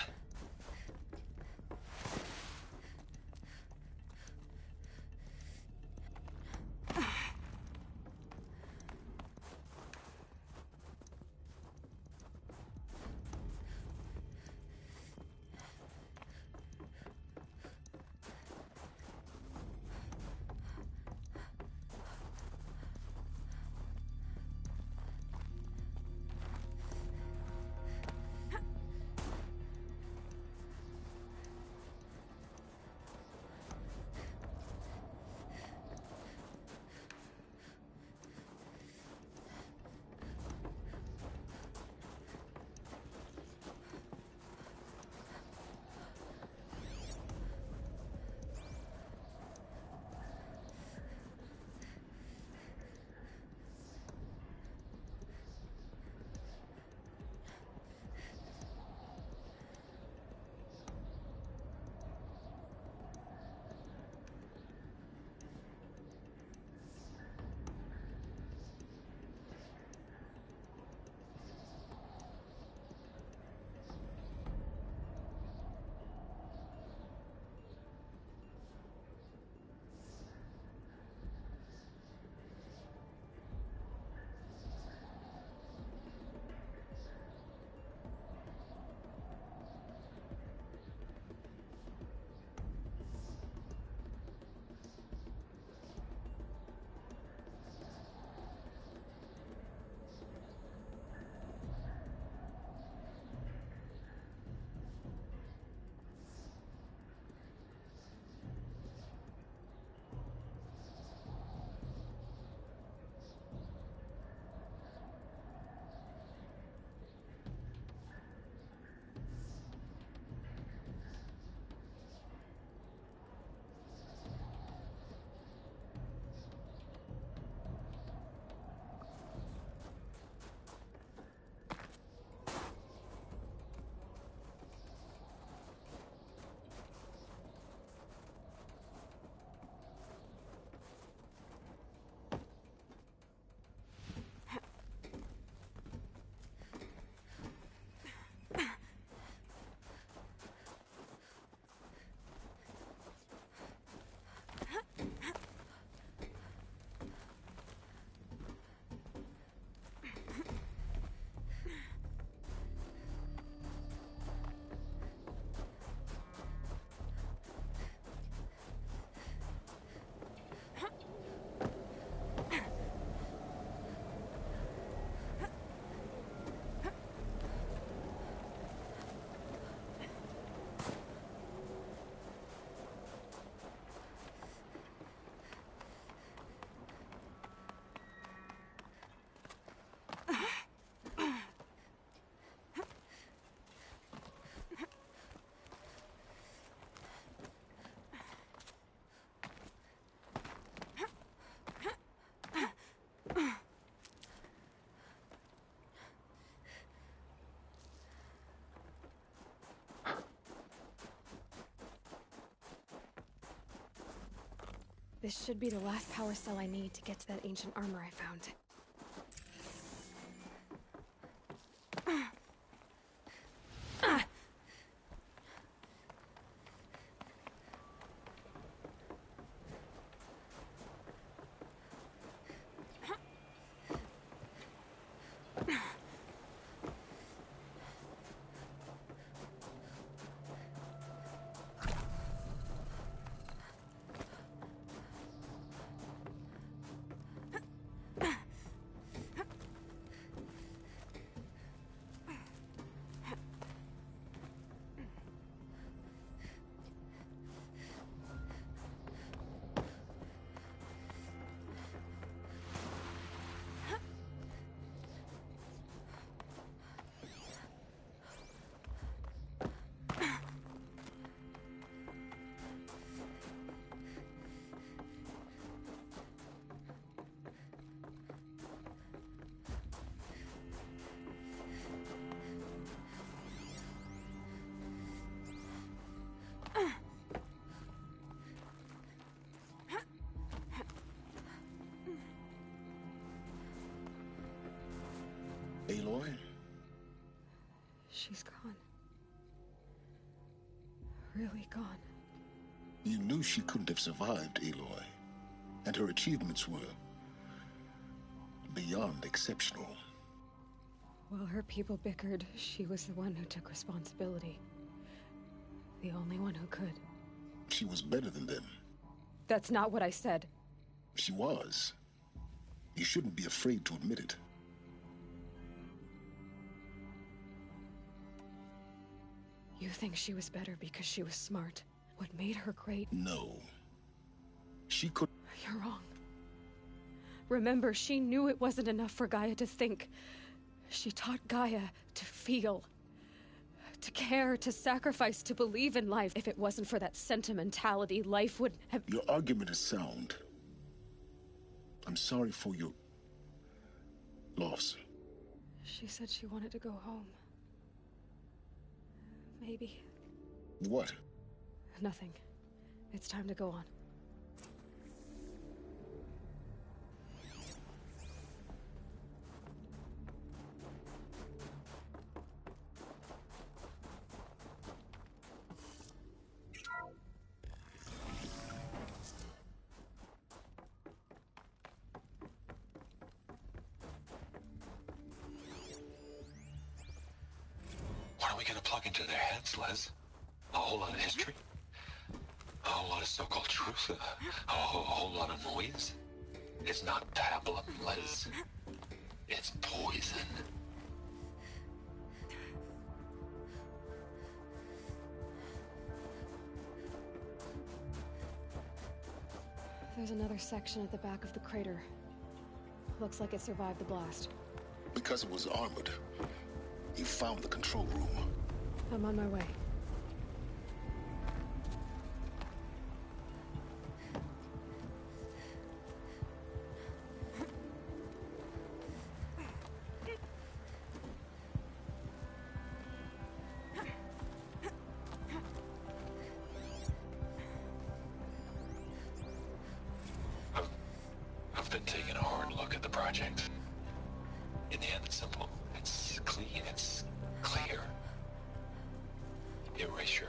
This should be the last power cell I need to get to that ancient armor I found. Aloy? She's gone. Really gone. You knew she couldn't have survived, Aloy. And her achievements were beyond exceptional. While her people bickered, she was the one who took responsibility. The only one who could. She was better than them. That's not what I said. She was. You shouldn't be afraid to admit it. You think she was better because she was smart? What made her great? No. She could... You're wrong. Remember, she knew it wasn't enough for Gaia to think. She taught Gaia to feel. To care, to sacrifice, to believe in life. If it wasn't for that sentimentality, life would have... Your argument is sound. I'm sorry for your... loss. She said she wanted to go home. Maybe. What? Nothing. It's time to go on. What are we gonna plug into their heads, Les? A whole lot of history? A whole lot of so-called truth? A whole lot of noise? It's not pablum, Les. It's poison. There's another section at the back of the crater. Looks like it survived the blast. Because it was armored. You found the control room. I'm on my way. I've been taking a hard look at the project. In the end, it's simple. It's clean. It's clear. Erasure.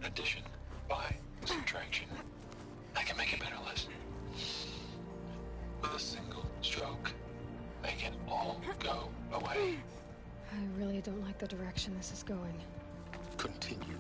Addition. By. Subtraction. I can make it better, Liz. With a single stroke, make it all go away. I really don't like the direction this is going. Continue.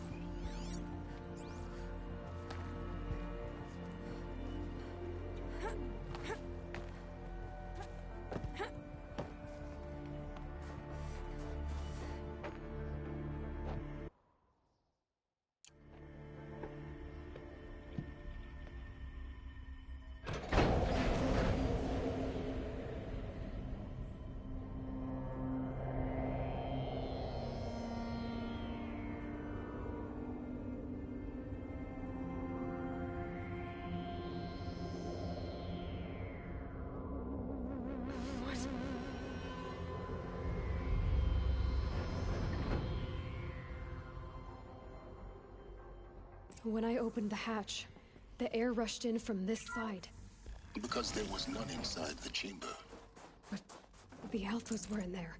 When I opened the hatch, The air rushed in from this side. Because there was none inside the chamber. But the Alphas were in there.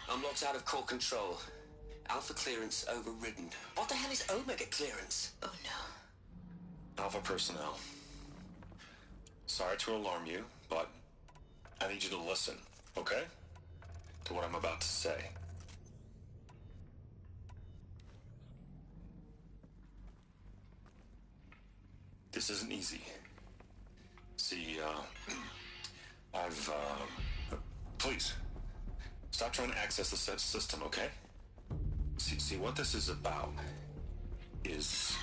I'm locked out of core control. Alpha clearance overridden. What the hell is Omega clearance? Oh no. Alpha personnel. Sorry to alarm you, but I need you to listen, okay? To what I'm about to say. This isn't easy. See, please, stop trying to access the system, okay? See, what this is about is,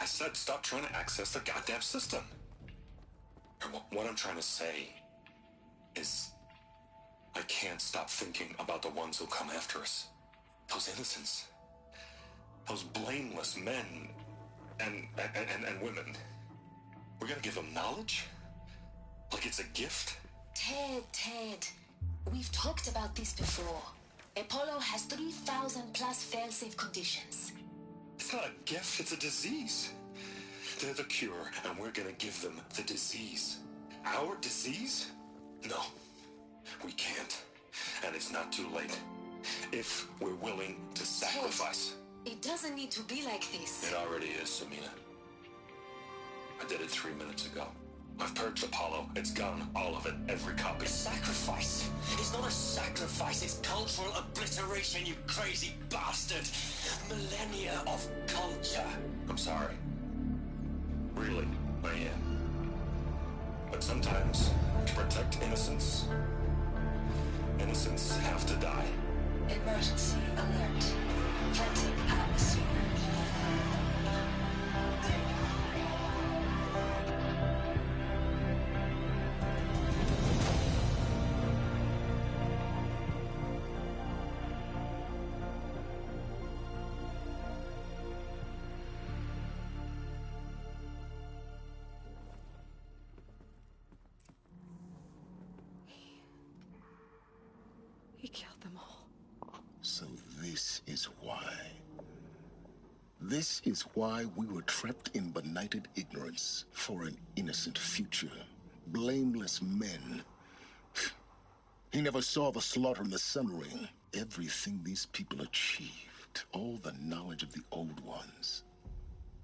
I said stop trying to access the goddamn system. And what I'm trying to say is, I can't stop thinking about the ones who come after us. Those innocents. Those blameless men and women. We're gonna give them knowledge? Like it's a gift? Ted. We've talked about this before. Apollo has 3,000 plus fail-safe conditions. It's not a gift, it's a disease. They're the cure, and we're gonna give them the disease. Our disease? No, we can't. And it's not too late. If we're willing to sacrifice. Ted, it doesn't need to be like this. It already is, Samina. I did it 3 minutes ago. I've purged Apollo. It's gone. All of it. Every copy. Sacrifice? It's not a sacrifice. It's cultural obliteration, you crazy bastard. Millennia of culture. I'm sorry. Really, I am. But sometimes, to protect innocence, innocents have to die. Emergency alert. Planting atmosphere. He killed them all. So this is why. This is why we were trapped in benighted ignorance for an innocent future. Blameless men. He never saw the slaughter in the Sun Ring. Everything these people achieved, all the knowledge of the old ones,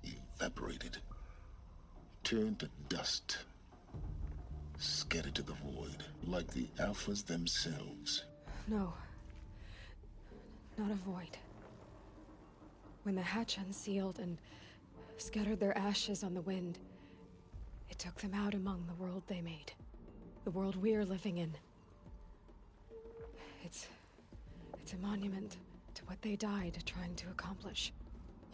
evaporated, turned to dust, scattered to the void, like the Alphas themselves. No. Not a void. When the hatch unsealed and scattered their ashes on the wind, it took them out among the world they made. The world we're living in. It's a monument to what they died trying to accomplish.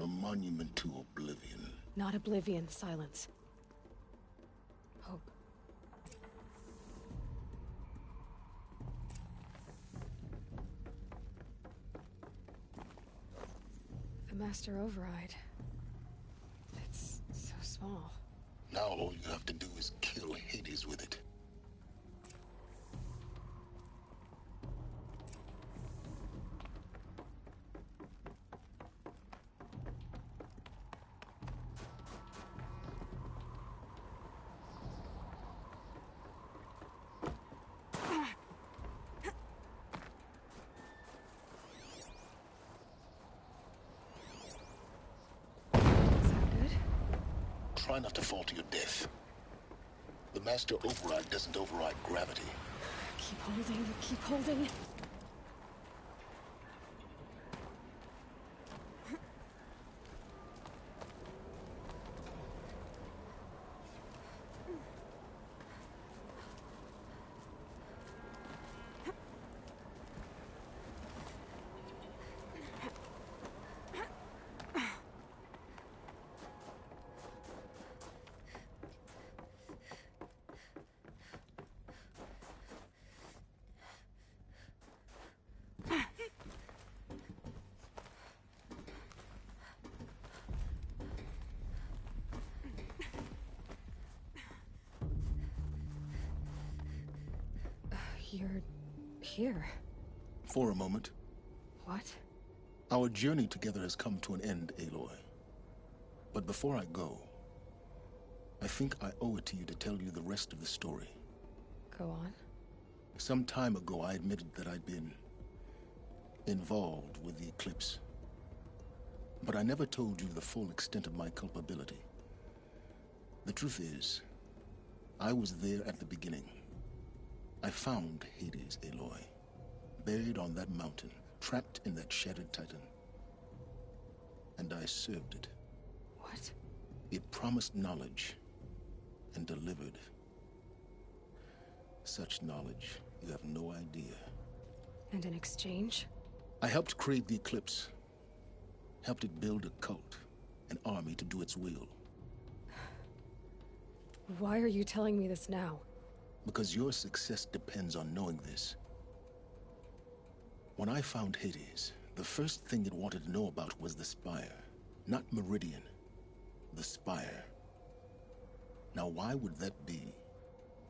A monument to oblivion. Not oblivion, silence. Hope. The Master Override. It's so small. Now all you have to do is kill Hades with it. Try not to fall to your death. The Master Override doesn't override gravity. Keep holding, keep holding. You're here. For a moment. What? Our journey together has come to an end, Aloy. But before I go, I think I owe it to you to tell you the rest of the story. Go on. Some time ago, I admitted that I'd been involved with the Eclipse. But I never told you the full extent of my culpability. The truth is, I was there at the beginning. I found Hades, Aloy, buried on that mountain, trapped in that shattered titan. And I served it. What? It promised knowledge and delivered. Such knowledge, you have no idea. And in exchange? I helped create the Eclipse. Helped it build a cult, an army to do its will. Why are you telling me this now? Because your success depends on knowing this. When I found Hades, the first thing it wanted to know about was the Spire. Not Meridian. The Spire. Now why would that be?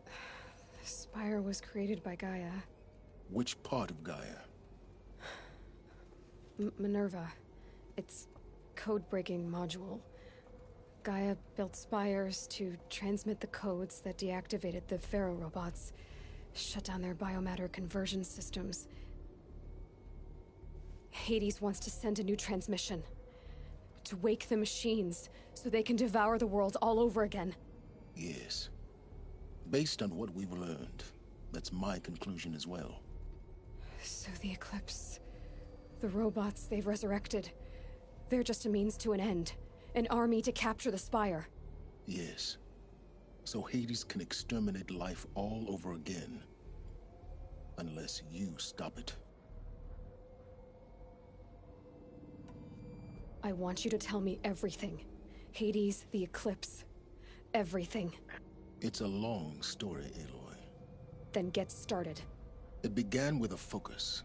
The Spire was created by Gaia. Which part of Gaia? Minerva. Its code-breaking module. Gaia built spires to transmit the codes that deactivated the Pharaoh robots, shut down their biomatter conversion systems. Hades wants to send a new transmission. To wake the machines, so they can devour the world all over again. Yes. Based on what we've learned, that's my conclusion as well. So the Eclipse... the robots they've resurrected... they're just a means to an end. An army to capture the Spire. Yes. So Hades can exterminate life all over again. Unless you stop it. I want you to tell me everything. Hades, the Eclipse. Everything. It's a long story, Aloy. Then get started. It began with a focus.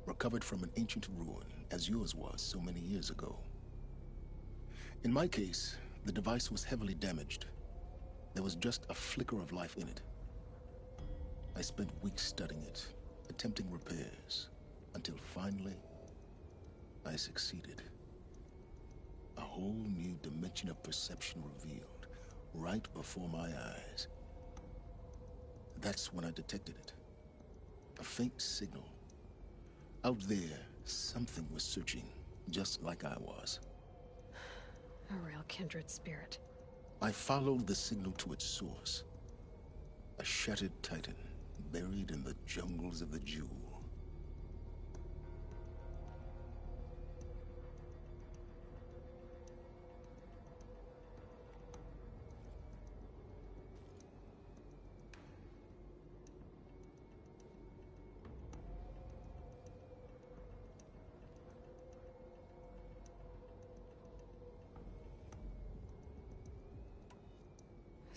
Recovered from an ancient ruin, as yours was so many years ago. In my case, the device was heavily damaged. There was just a flicker of life in it. I spent weeks studying it, attempting repairs, until finally, I succeeded. A whole new dimension of perception revealed, right before my eyes. That's when I detected it. A faint signal. Out there, something was searching, just like I was. A real kindred spirit. I followed the signal to its source. A shattered titan, buried in the jungles of the Jewel.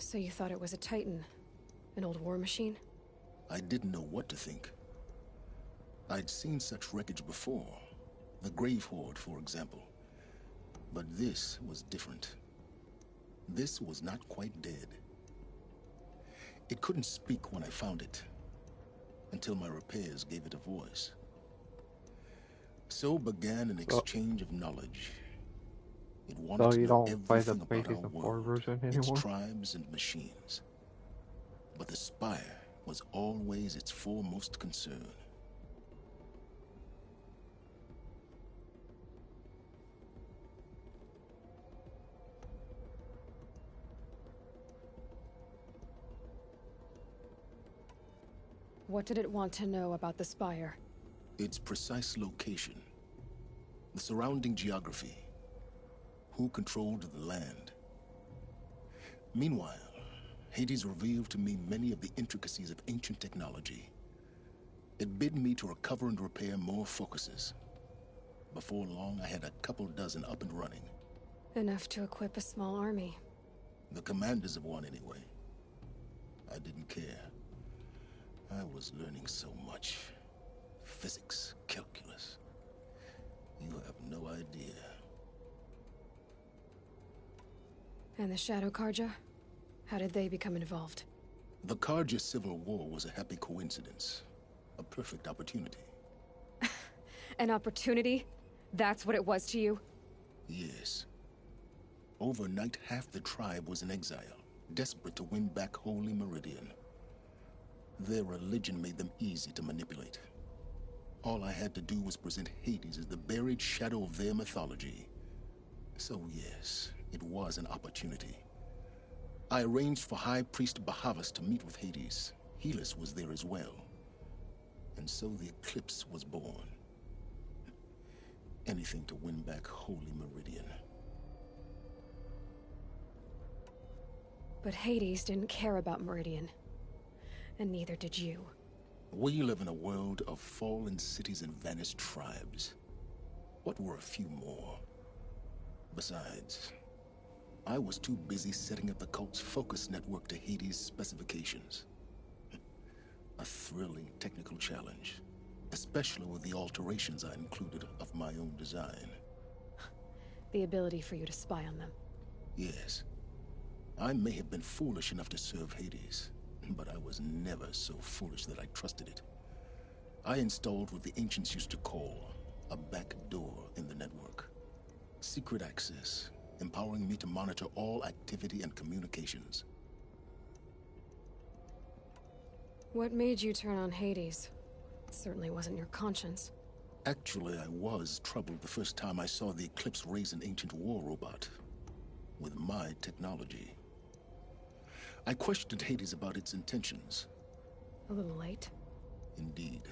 So you thought it was a Titan? An old war machine? I didn't know what to think. I'd seen such wreckage before. The Grave Horde, for example. But this was different. This was not quite dead. It couldn't speak when I found it, until my repairs gave it a voice. So began an exchange of knowledge. It wanted to know everything about our world, its tribes and machines. But the Spire was always its foremost concern. What did it want to know about the Spire? Its precise location, the surrounding geography, who controlled the land. Meanwhile, Hades revealed to me many of the intricacies of ancient technology. It bid me to recover and repair more focuses. Before long, I had a couple dozen up and running. Enough to equip a small army. The commanders of one, anyway. I didn't care. I was learning so much. Physics, calculus. You have no idea. And the Shadow Karja? How did they become involved? The Karja Civil War was a happy coincidence. A perfect opportunity. An opportunity? That's what it was to you? Yes. Overnight, half the tribe was in exile, desperate to win back Holy Meridian. Their religion made them easy to manipulate. All I had to do was present Hades as the buried shadow of their mythology. So yes, it was an opportunity. I arranged for High Priest Bahavas to meet with Hades. Helis was there as well. And so the eclipse was born. Anything to win back Holy Meridian. But Hades didn't care about Meridian. And neither did you. We live in a world of fallen cities and vanished tribes. What were a few more? Besides, I was too busy setting up the cult's focus network to Hades' specifications. A thrilling technical challenge, especially with the alterations I included of my own design. The ability for you to spy on them. Yes. I may have been foolish enough to serve Hades, but I was never so foolish that I trusted it. I installed what the ancients used to call a back door in the network. Secret access, empowering me to monitor all activity and communications. What made you turn on Hades? It certainly wasn't your conscience. Actually, I was troubled the first time I saw the Eclipse raise an ancient war robot. With my technology. I questioned Hades about its intentions. A little late. Indeed.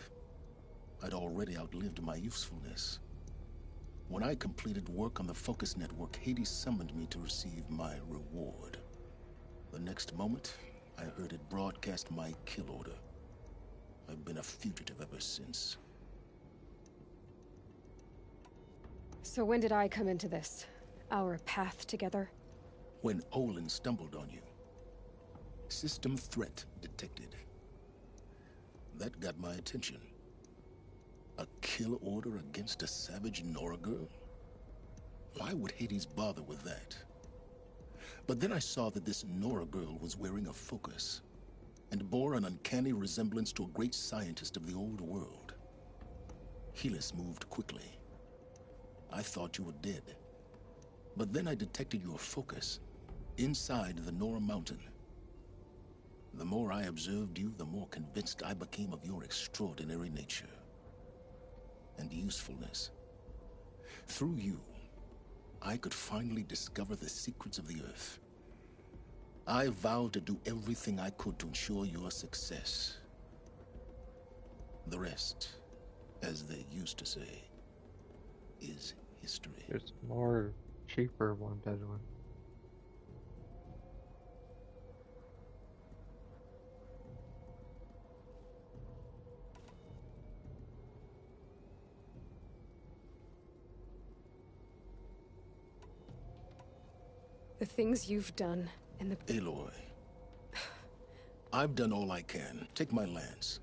I'd already outlived my usefulness. When I completed work on the Focus Network, Hades summoned me to receive my reward. The next moment, I heard it broadcast my kill order. I've been a fugitive ever since. So when did I come into this? Our path together? When Olin stumbled on you. System threat detected. That got my attention. A kill order against a savage Nora girl? Why would Hades bother with that? But then I saw that this Nora girl was wearing a focus, and bore an uncanny resemblance to a great scientist of the old world. Helis moved quickly. I thought you were dead. But then I detected your focus, inside the Nora mountain. The more I observed you, the more convinced I became of your extraordinary nature and usefulness. Through you, I could finally discover the secrets of the Earth. I vowed to do everything I could to ensure your success. The rest, as they used to say, is history. There's more cheaper one, Bedouin. The things you've done in the... Aloy. I've done all I can. Take my lance.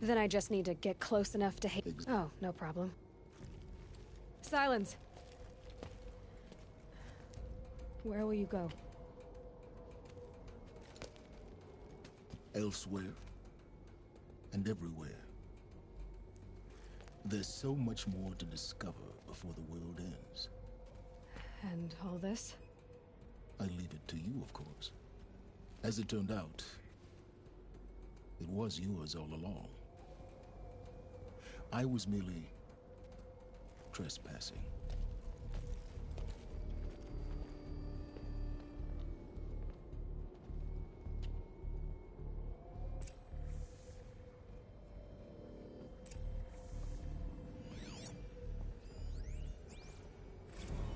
Then I just need to get close enough to hate... Oh, no problem. Silence. Where will you go? Elsewhere. And everywhere. There's so much more to discover before the world ends. And all this? I leave it to you, of course. As it turned out, it was yours all along. I was merely trespassing.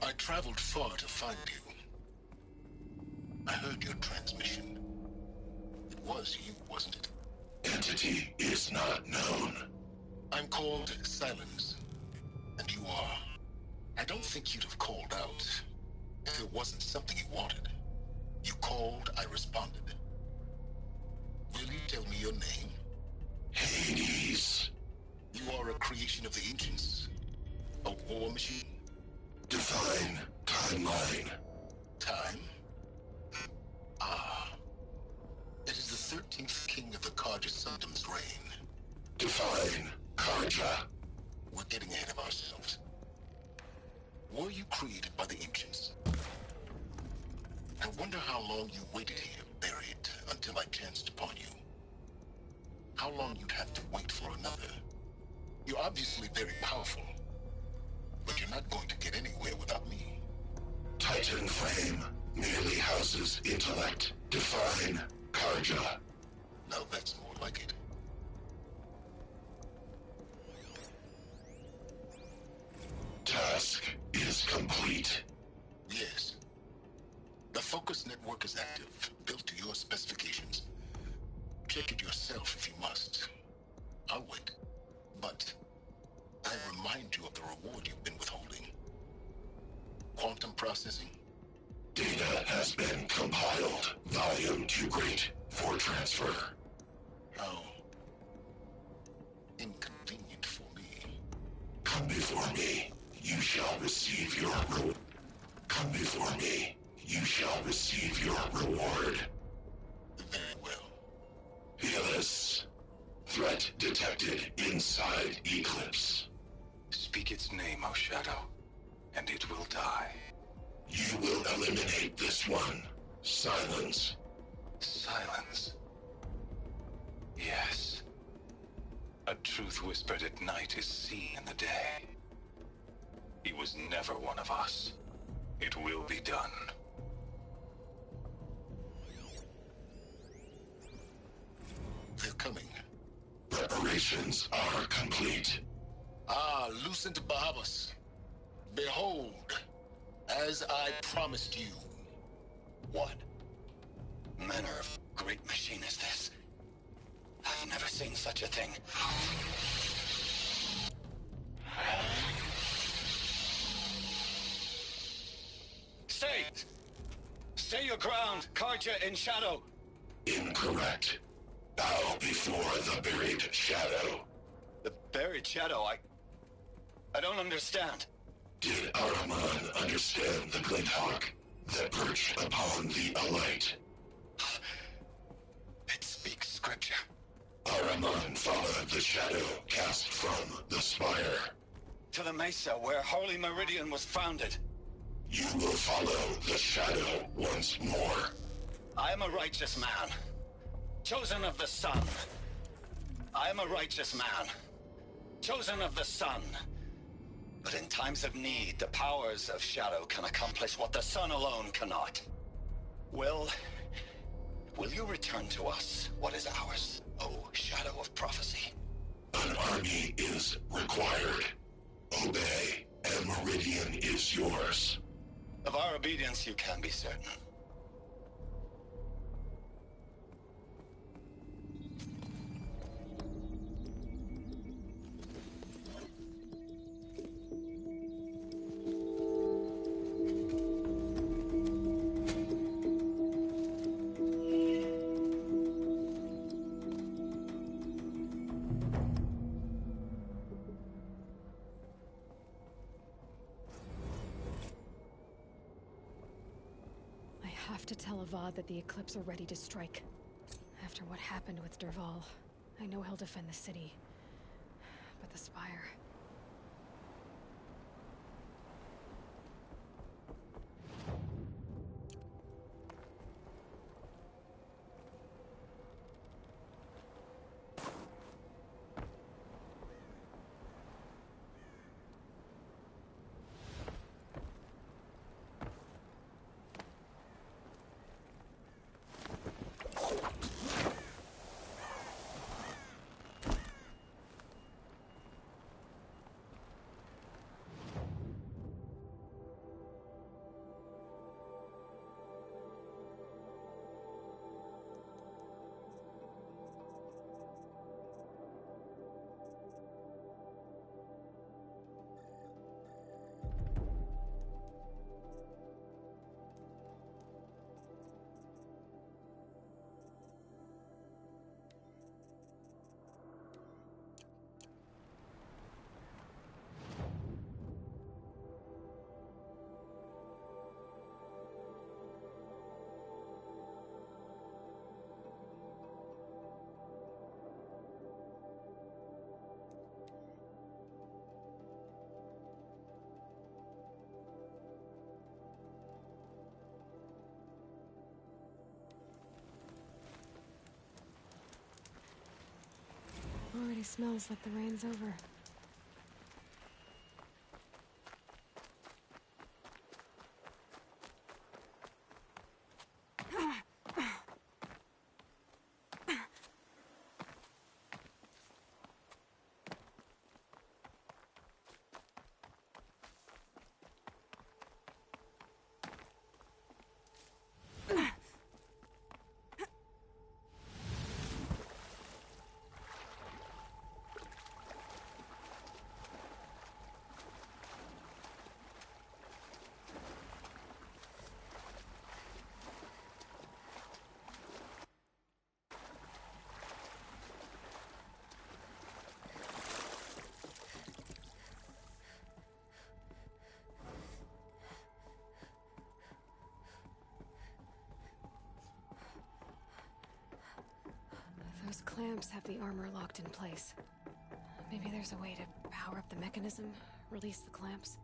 I traveled far to find you. I heard your transmission. It was you, wasn't it? Entity is not known. I'm called Silence. And you are. I don't think you'd have called out if it wasn't something you wanted. You called, I responded. Will you tell me your name? Hades. You are a creation of the ancients? A war machine? Define timeline. Time? Ah. It is the 13th king of the Carja Sanctum's reign. Define Karja. We're getting ahead of ourselves. Were you created by the ancients? I wonder how long you waited here, buried, until I chanced upon you. How long you'd have to wait for another. You're obviously very powerful, but you're not going to get anywhere without me. Titan Flame merely houses intellect. Define Karja. Now that's more like it. Task is complete. Yes. The focus network is active, built to your specifications. Check it yourself if you must. I'll wait. But I remind you of the reward you've been withholding. Quantum processing. Data has been compiled. Volume too great for transfer. How inconvenient for me. Come before me. You shall receive your reward. Come before me. You shall receive your reward. Very well. Healus. Threat detected inside Eclipse. Speak its name, O Shadow, and it will die. You will eliminate this one. Silence. Silence. Yes. A truth whispered at night is seen in the day. He was never one of us. It will be done. They're coming. Preparations are complete. Ah, Lucent Bahavas. Behold, as I promised you. What manner of great machine is this? I've never seen such a thing. Stay! Stay your ground, Karja in shadow! Incorrect. Bow before the buried shadow. The buried shadow, I don't understand. Did Araman understand the glint hawk that perched upon the alight? It speaks scripture. Araman followed the shadow cast from the spire. To the mesa where Holy Meridian was founded. You will follow the shadow once more. I am a righteous man. Chosen of the sun. I am a righteous man. Chosen of the sun. But in times of need, the powers of shadow can accomplish what the sun alone cannot. Will you return to us what is ours, O shadow of prophecy? An army is required. Obey, and Meridian is yours. Of our obedience you can be certain. I have to tell Avad that the Eclipse are ready to strike. After what happened with Dervahl, I know he'll defend the city. But the Spire... smells like the rain's over. Those clamps have the armor locked in place. Maybe there's a way to power up the mechanism, release the clamps.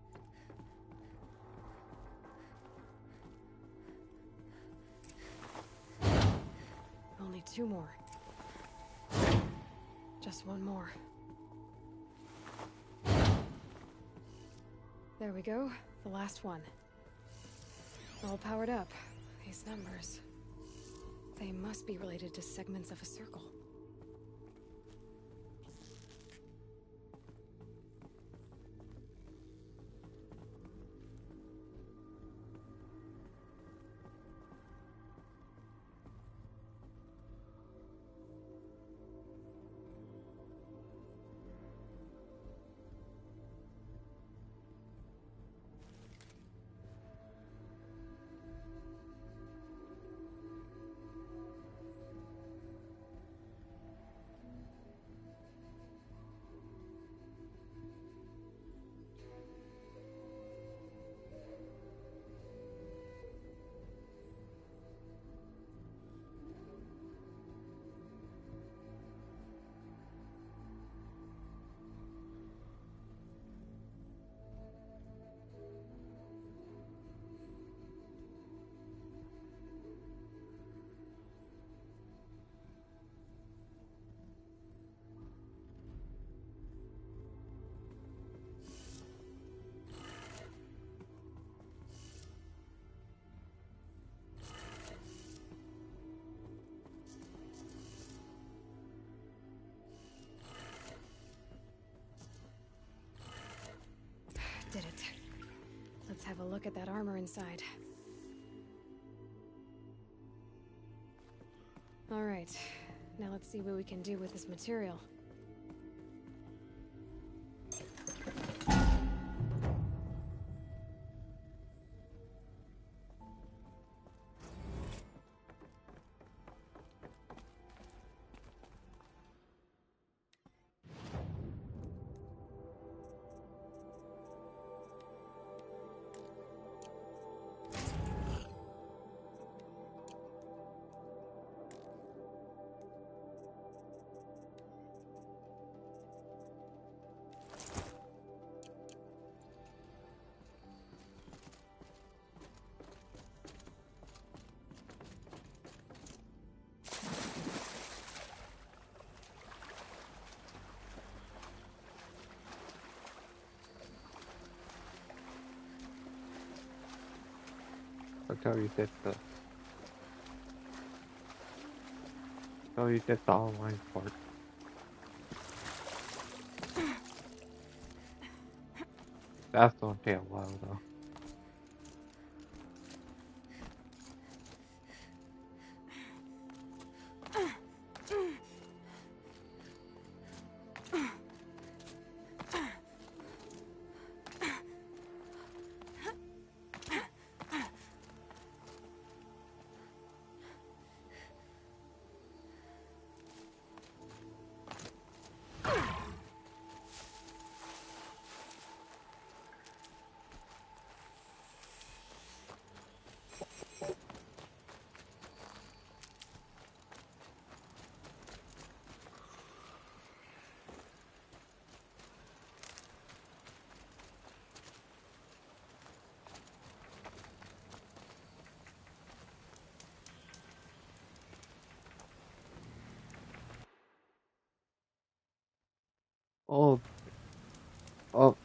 Only 2 more. Just 1 more. There we go, the last one. All powered up. These numbers. They must be related to segments of a circle. Did it. Let's have a look at that armor inside. All right, now let's see what we can do with this material. That's how you did the online part. That's gonna take a while though. Oh. Oh.